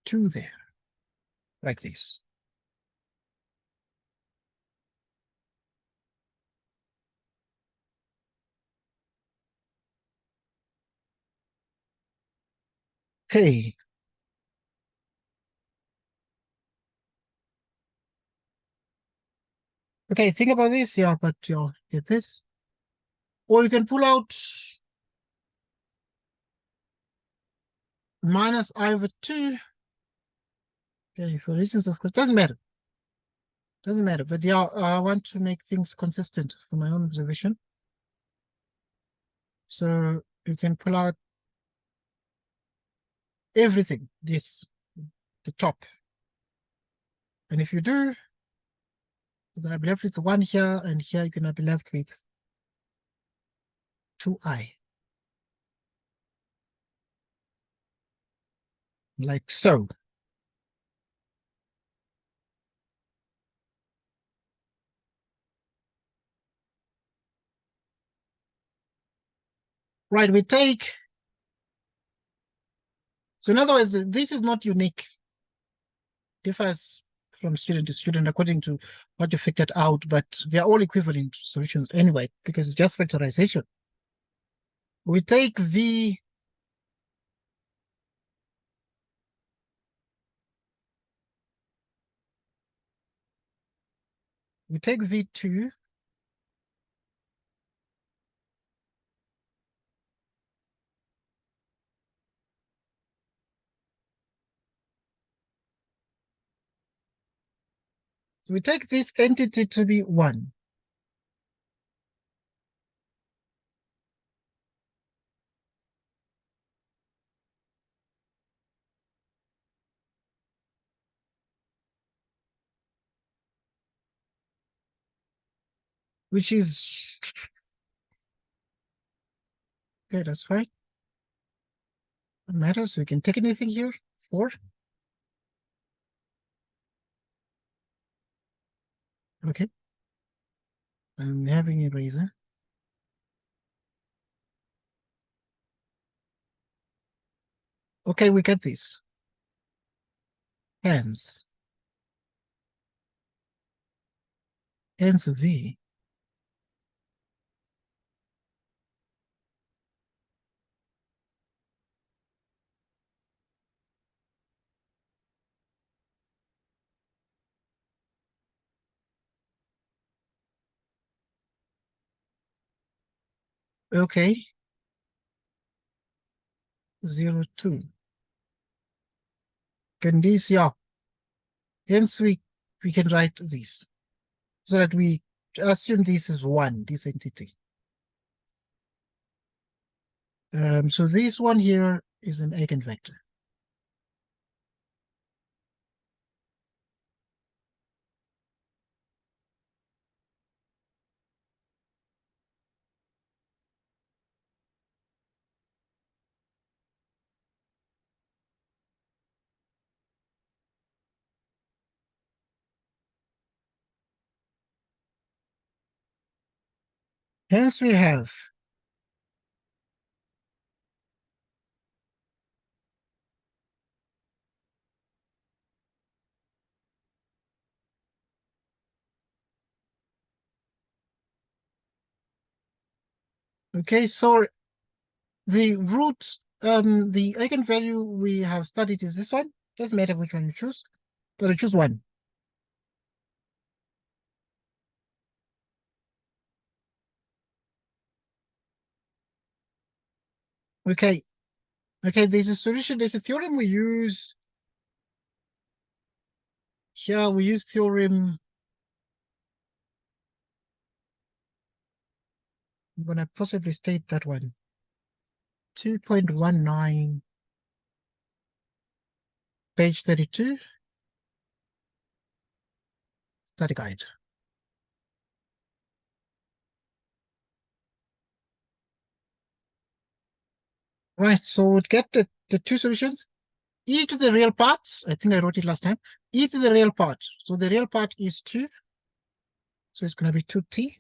2 there, like this. Okay. Okay, think about this, yeah, but you get this. Or you can pull out minus I over 2. Okay, for reasons, of course, doesn't matter. Doesn't matter, but yeah, I want to make things consistent from my own observation. So you can pull out everything, this, the top. And if you do, you're going to be left with 1 here, and here you're going to be left with 2i. Like so. Right, we take, so in other words, this is not unique. Differs from student to student according to what you figured out, but they're all equivalent solutions anyway, because it's just factorization. We take V We take V2. So we take this entity to be 1. Which is, okay, that's fine. Doesn't matter, so we can take anything here. 4. Okay. I'm having eraser. Okay, we get this. Hence V. Okay. 0, 2. Can this, yeah. Hence we can write this. So that we assume this is 1, this entity. So this one here is an eigenvector. Hence we have okay, so the root, the eigenvalue we have studied is this one. Doesn't matter which one you choose, but I choose 1. Okay, okay, there's a solution, there's a theorem we use. Here we use theorem. I'm gonna possibly state that one. 2.19, page 32, study guide. Right, so we'd get the two solutions. E to the real part, I think I wrote it last time. E to the real part. So the real part is 2. So it's going to be 2t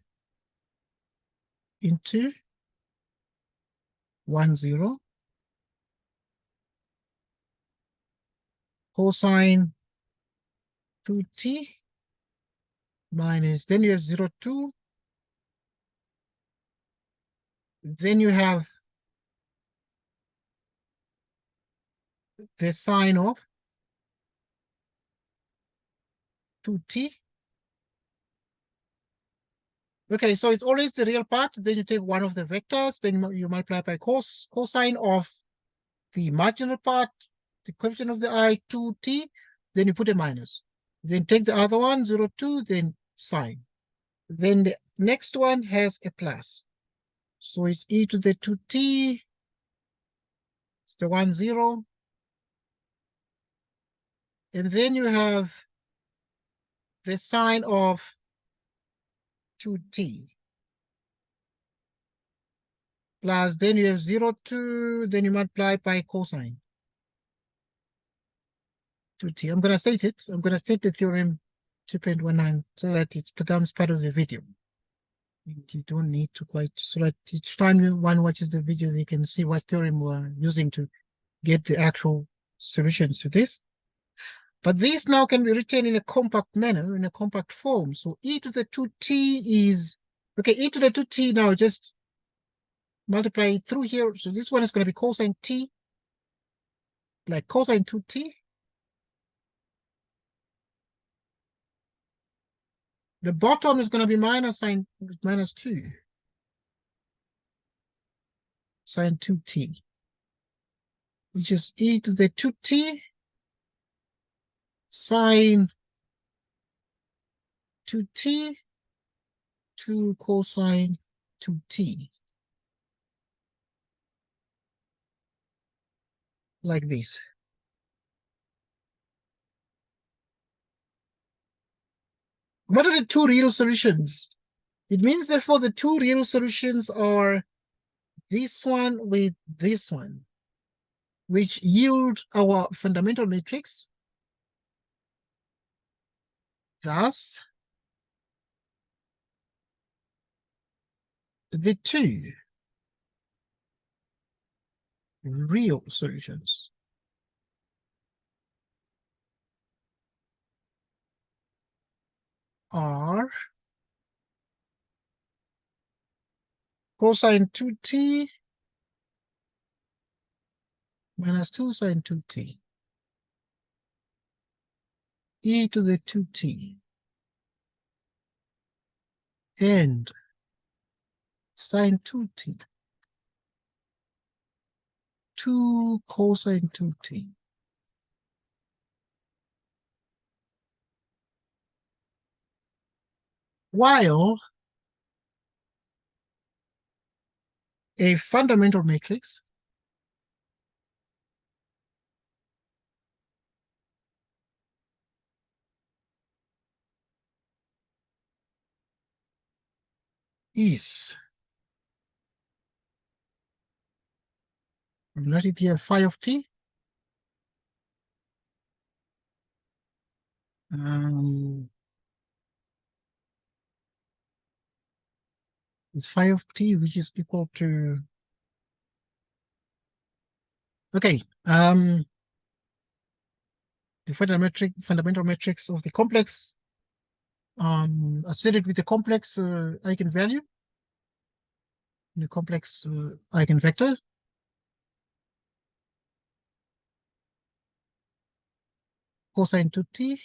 into 1, 0. Cosine 2t minus, then you have 0, 2. Then you have the sine of 2t. Okay, so it's always the real part. Then you take one of the vectors, then you multiply by cosine of the marginal part, the coefficient of the I, 2t, then you put a minus. Then take the other one, 0, 2, then sine. Then the next one has a plus. So it's e to the 2t, it's the 1, 0. And then you have the sine of 2t. Plus, then you have 0, 2, then you multiply by cosine 2t. I'm going to state it. I'm going to state the theorem 2.19 so that it becomes part of the video. You don't need to quite, so that each time one watches the video, they can see what theorem we're using to get the actual solutions to this. But this now can be written in a compact manner, in a compact form. So e to the 2t is, okay, e to the 2t now just multiply it through here. So this one is going to be cosine t, like cosine 2t. The bottom is going to be minus 2. Sine 2t, which is e to the 2t sine 2t to cosine 2t, like this. What are the two real solutions? It means, therefore, the two real solutions are this one with this one, which yield our fundamental matrix. Thus, the two real solutions are cosine 2t minus 2 sine 2t, e to the 2t, and sine 2t, 2 cosine 2t. While a fundamental matrix is, let it here, phi of t, is phi of t, which is equal to, okay, the fundamental matrix of the complex associated with the complex eigenvalue, the complex eigenvector, cosine 2t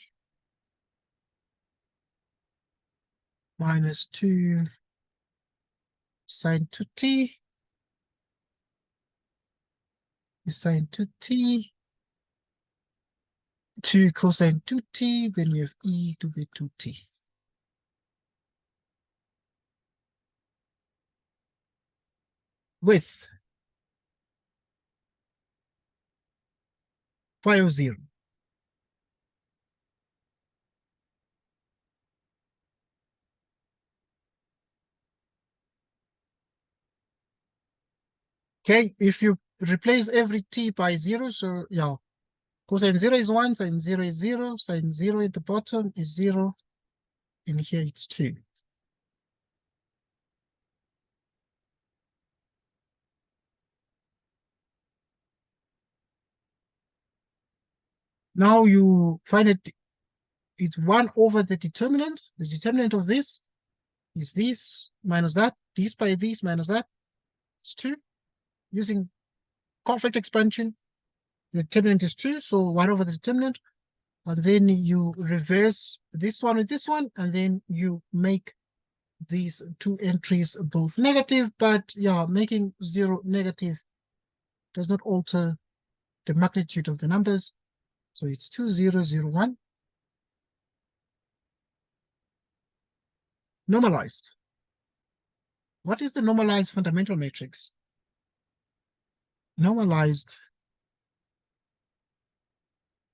minus 2 sine 2t is sine 2t, 2 cosine 2t, then we have e to the 2t. With phi of 0. Okay, if you replace every t by 0, so yeah, cosine 0 is 1, sine 0 is 0, sine 0 at the bottom is 0, and here it's 2. Now you find it's 1 over the determinant. The determinant of this is this minus that, this by this minus that. It's 2. Using conflict expansion, the determinant is 2, so 1 over the determinant. And then you reverse this one with this one, and then you make these two entries both negative, but yeah, making 0 negative does not alter the magnitude of the numbers. So it's 2, 0, 0, 1. Normalized. What is the normalized fundamental matrix? Normalized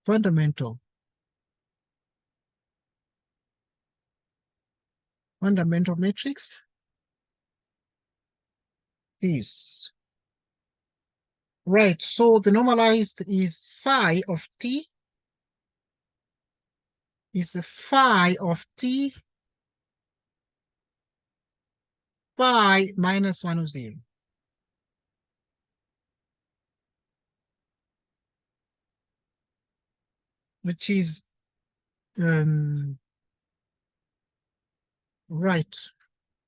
fundamental matrix is, right, so the normalized is psi of t is the phi of t phi minus 1 of 0. Which is right,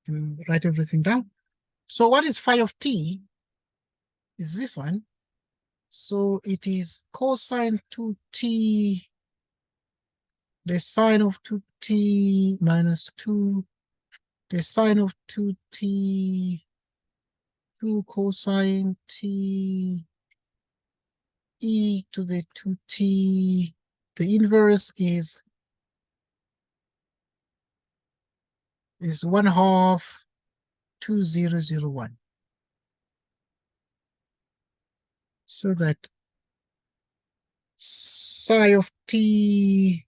and write everything down. So what is phi of t? Is this one. So it is cosine 2t the sine of 2t minus 2, the sine of 2t, 2 cosine t e to the 2t. The inverse is 1/2 2001. So that psi of t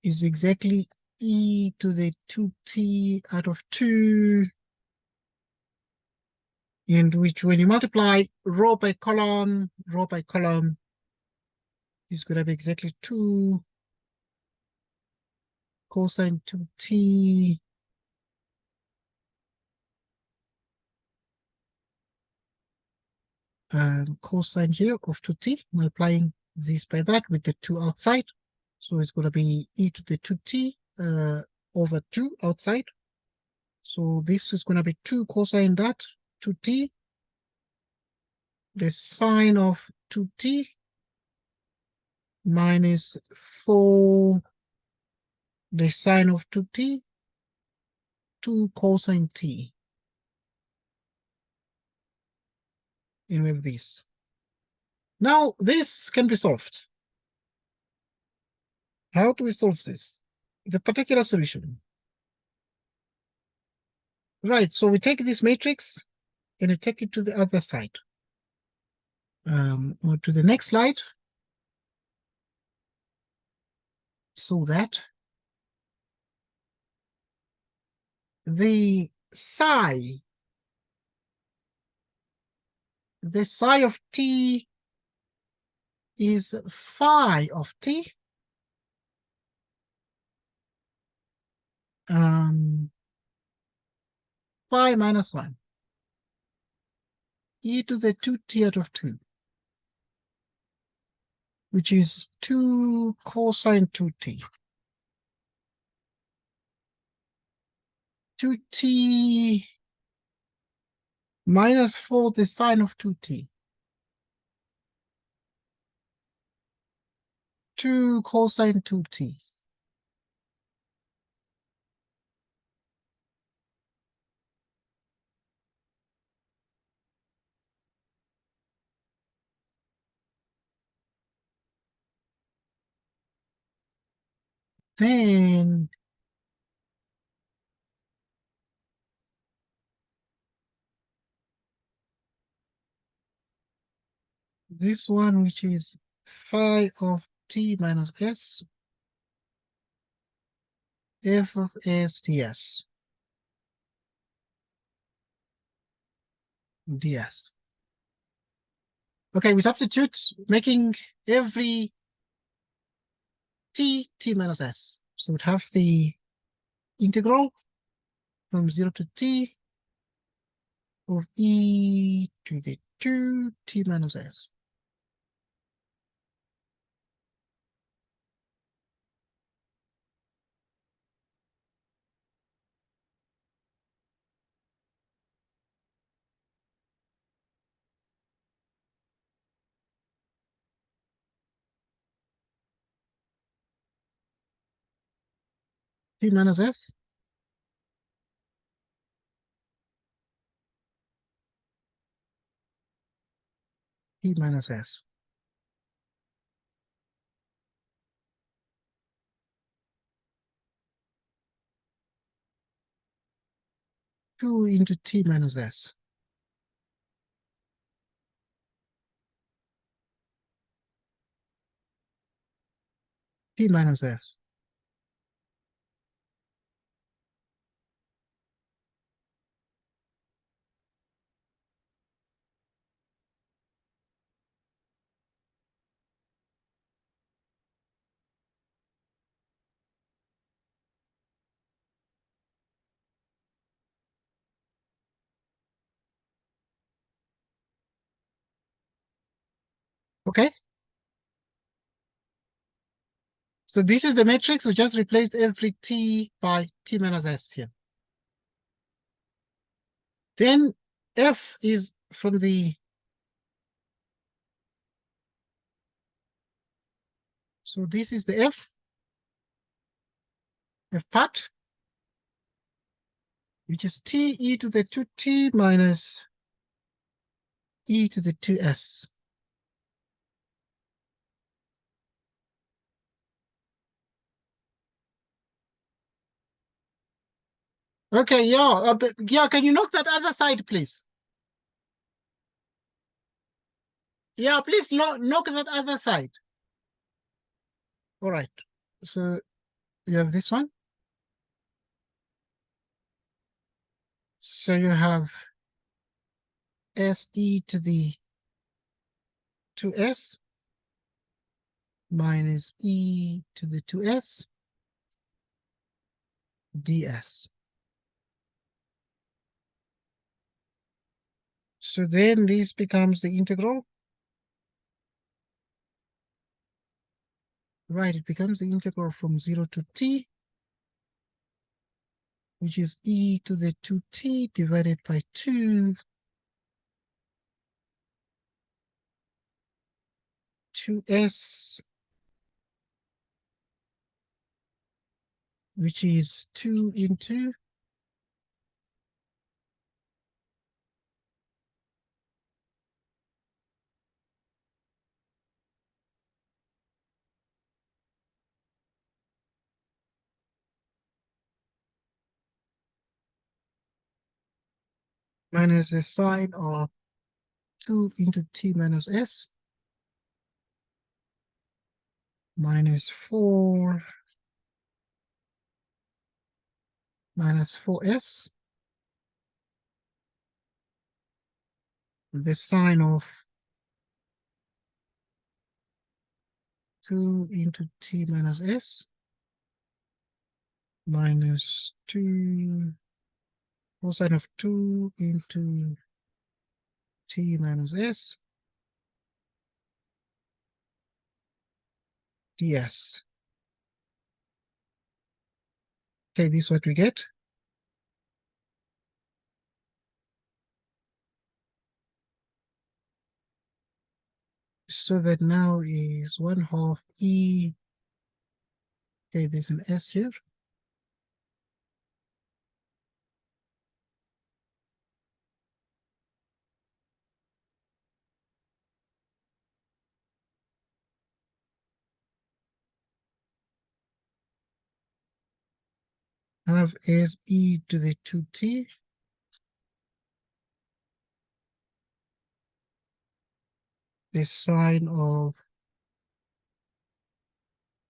is exactly e to the 2t out of 2, and which when you multiply row by column is going to be exactly 2 cosine 2t cosine here of 2t, multiplying this by that with the 2 outside. So it's going to be e to the 2t over 2 outside. So this is going to be 2 cosine that 2t, the sine of 2t minus 4 the sine of 2t, 2 cosine t. And we have this. Now this can be solved. How do we solve this? The particular solution. Right, so we take this matrix and we take it to the other side. Or to the next slide. So that the psi of t is phi of t. Phi minus 1. E to the 2t out of 2. Which is 2 cosine 2t. 2t minus 4 the sine of 2t. 2 cosine 2t. Then this one, which is phi of t minus s, f of s ds. ds. Okay, we substitute, making every t minus s. So we'd have the integral from 0 to t of e to the 2t minus s. T minus s. T minus s. 2 into t minus s. T minus s. Okay. So this is the matrix. We just replaced every t by t minus s here. Then f is from the So this is the F part, which is t e to the 2t minus e to the 2s. Okay, yeah, yeah, can you knock that other side, please? Yeah, please knock that other side. All right. So you have this one. So you have se to the 2s minus e to the 2s ds. So then this becomes the integral. Right, it becomes the integral from 0 to t, which is e to the 2t divided by 2, 2s, which is 2 into minus the sine of 2 into t minus s minus 4 minus 4s, the sine of 2 into t minus s minus 2 cosine of 2 into t minus s ds. Okay, this is what we get. So that now is 1/2 e. Okay, there's an s here. Have as e to the 2t the sine of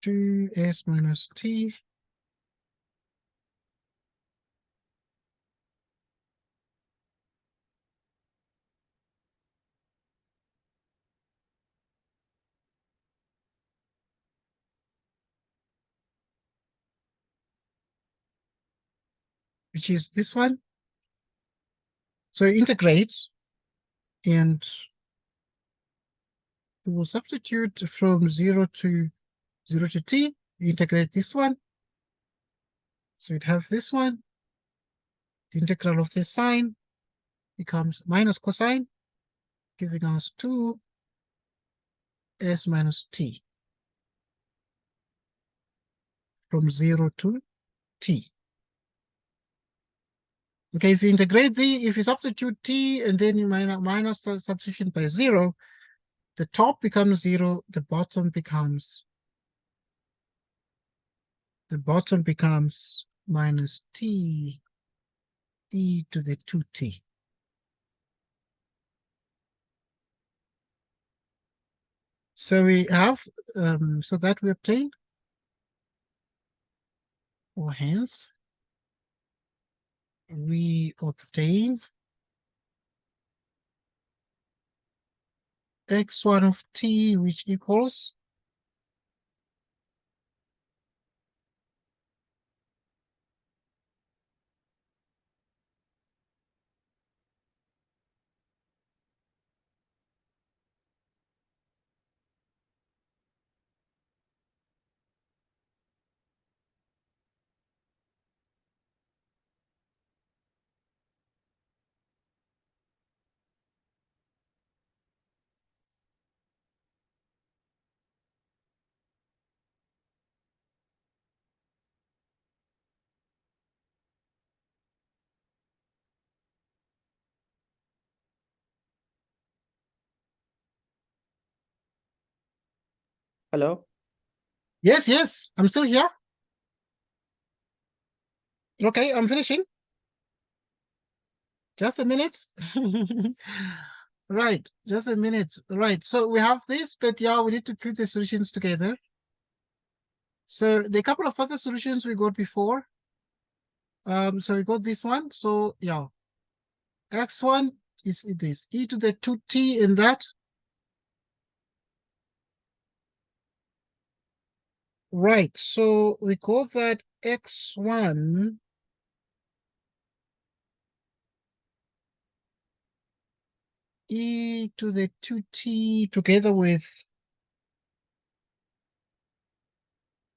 2s minus t which is this one. So integrate, and we will substitute from 0 to t. Integrate this one. So we'd have this one. The integral of the sine becomes minus cosine, giving us 2s minus t from 0 to t. Okay, if you integrate if you substitute t and then you minus substitution by 0, the top becomes 0, the bottom becomes minus t e to the 2t. So we have, so that we obtain, or hence, we obtain x1 of t, which equals Hello? Yes, yes, I'm still here. Okay, I'm finishing. Just a minute. Right, just a minute. Right, so we have this, but yeah, we need to put the solutions together. So the couple of other solutions we got before. So we got this one. So yeah, x1 is this e to the 2t in that. Right, so we call that x1 e to the 2t together with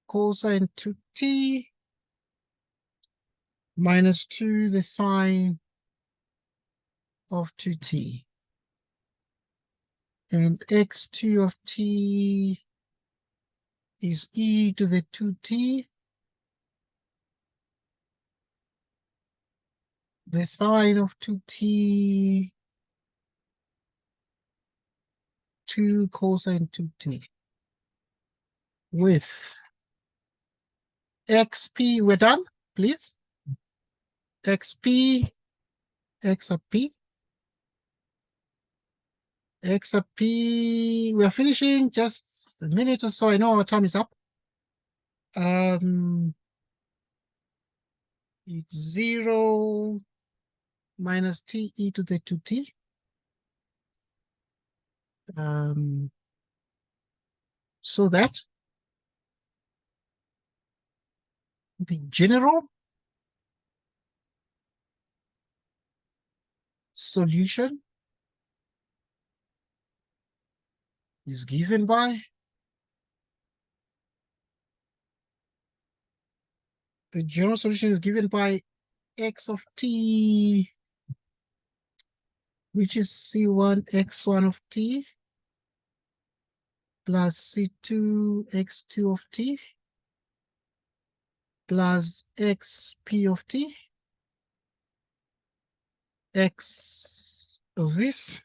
cosine 2t minus 2 the sine of 2t. And x2 of t is e to the 2t. The sine of 2t, 2 cosine 2t. With xp, we're done, please. xp, x of p. X of p, we're finishing, just a minute or so. I know our time is up. It's 0 minus t e to the 2t. So that the general solution is given by x of t, which is c1 x1 of t plus c2 x2 of t plus xp of t, x of this.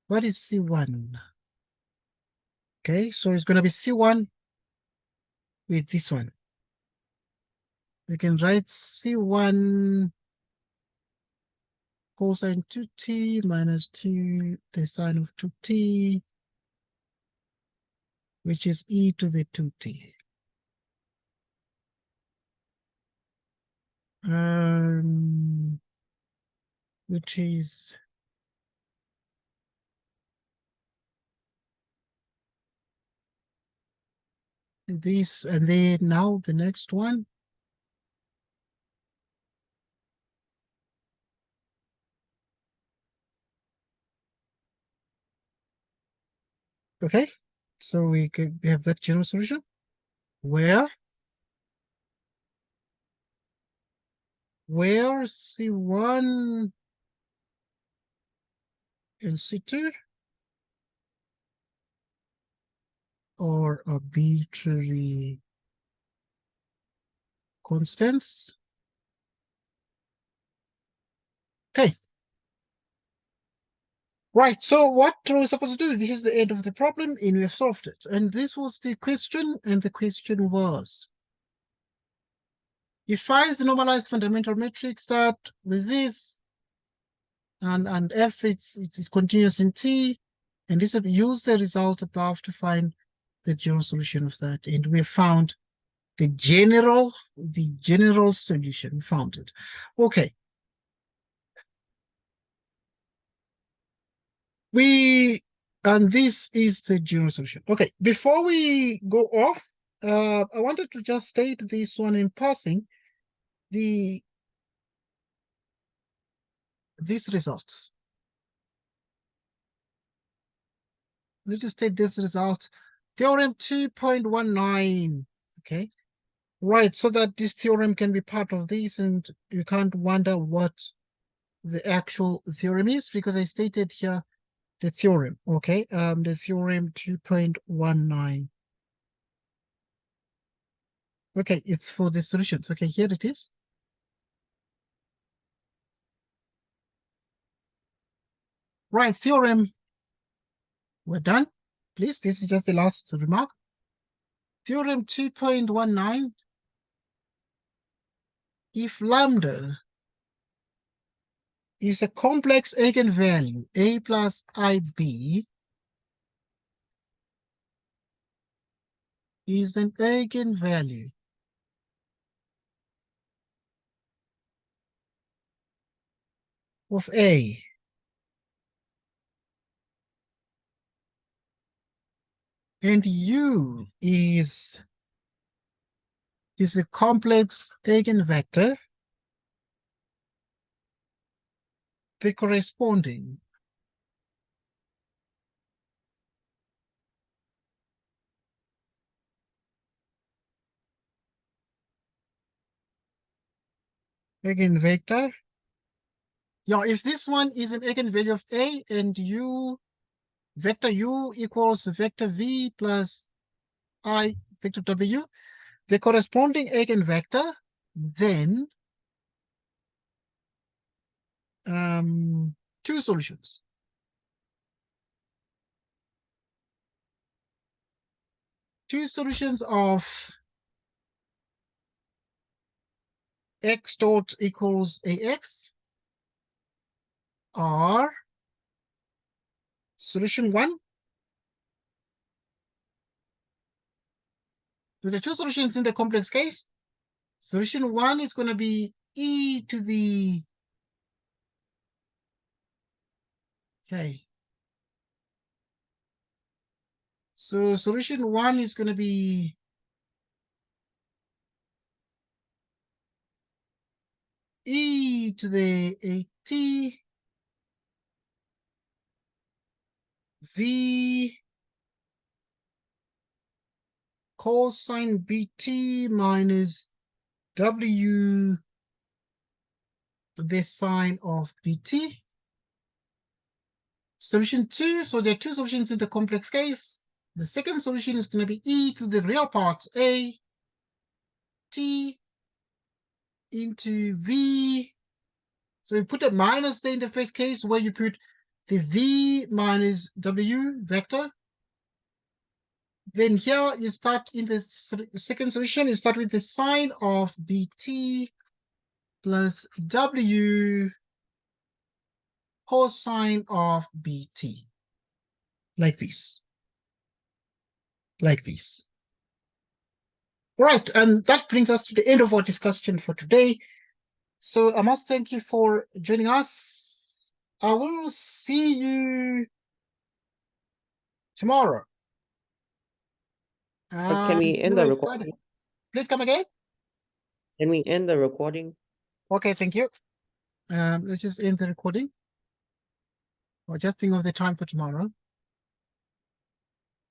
What is c1? Okay, so it's going to be c1 with this one. We can write c1 cosine 2t minus 2 the sine of 2t, which is e to the 2t. Which is this, and then now the next one. Okay, so we have that general solution where C1 and C2 are arbitrary constants. Okay. Right, so what are we supposed to do? This is the end of the problem, and we have solved it. And this was the question, and the question was, if phi is the normalized fundamental matrix that with this, and f it's continuous in T, and this will use the result above to find the general solution of that. And we found the general solution. We found it. Okay. And this is the general solution. Okay, before we go off, I wanted to just state this one in passing. These results. Let's just state this result. Theorem 2.19. Okay. Right, so that this theorem can be part of this, and you can't wonder what the actual theorem is, because I stated here the theorem, okay? The theorem 2.19. Okay, it's for the solutions. Okay, here it is. Right, theorem, we're done. Please, this is just the last remark. Theorem 2.19. If lambda is a complex eigenvalue, a plus ib is an eigenvalue of a, and u is a complex eigenvector, the corresponding eigenvector. Yeah, if this one is an eigenvalue of a and u, vector u equals vector v plus I vector w, the corresponding eigenvector, then two solutions. Two solutions of x dot equals ax are solution one. With the two solutions in the complex case, solution one is going to be e to the, okay. So solution one is going to be e to the at v cosine bt minus w the sine of bt. Solution two, so there are two solutions in the complex case. The second solution is going to be e to the real part a t into v. So you put a minus there in the first case where you put the v minus w vector. Then here you start in the second solution, you start with the sine of bt plus w cosine of bt. Like this. Like this. All right, and that brings us to the end of our discussion for today. So I must thank you for joining us. I will see you tomorrow. Can we end the recording? Please come again. Can we end the recording? Okay, thank you. Let's just end the recording. Or just think of the time for tomorrow.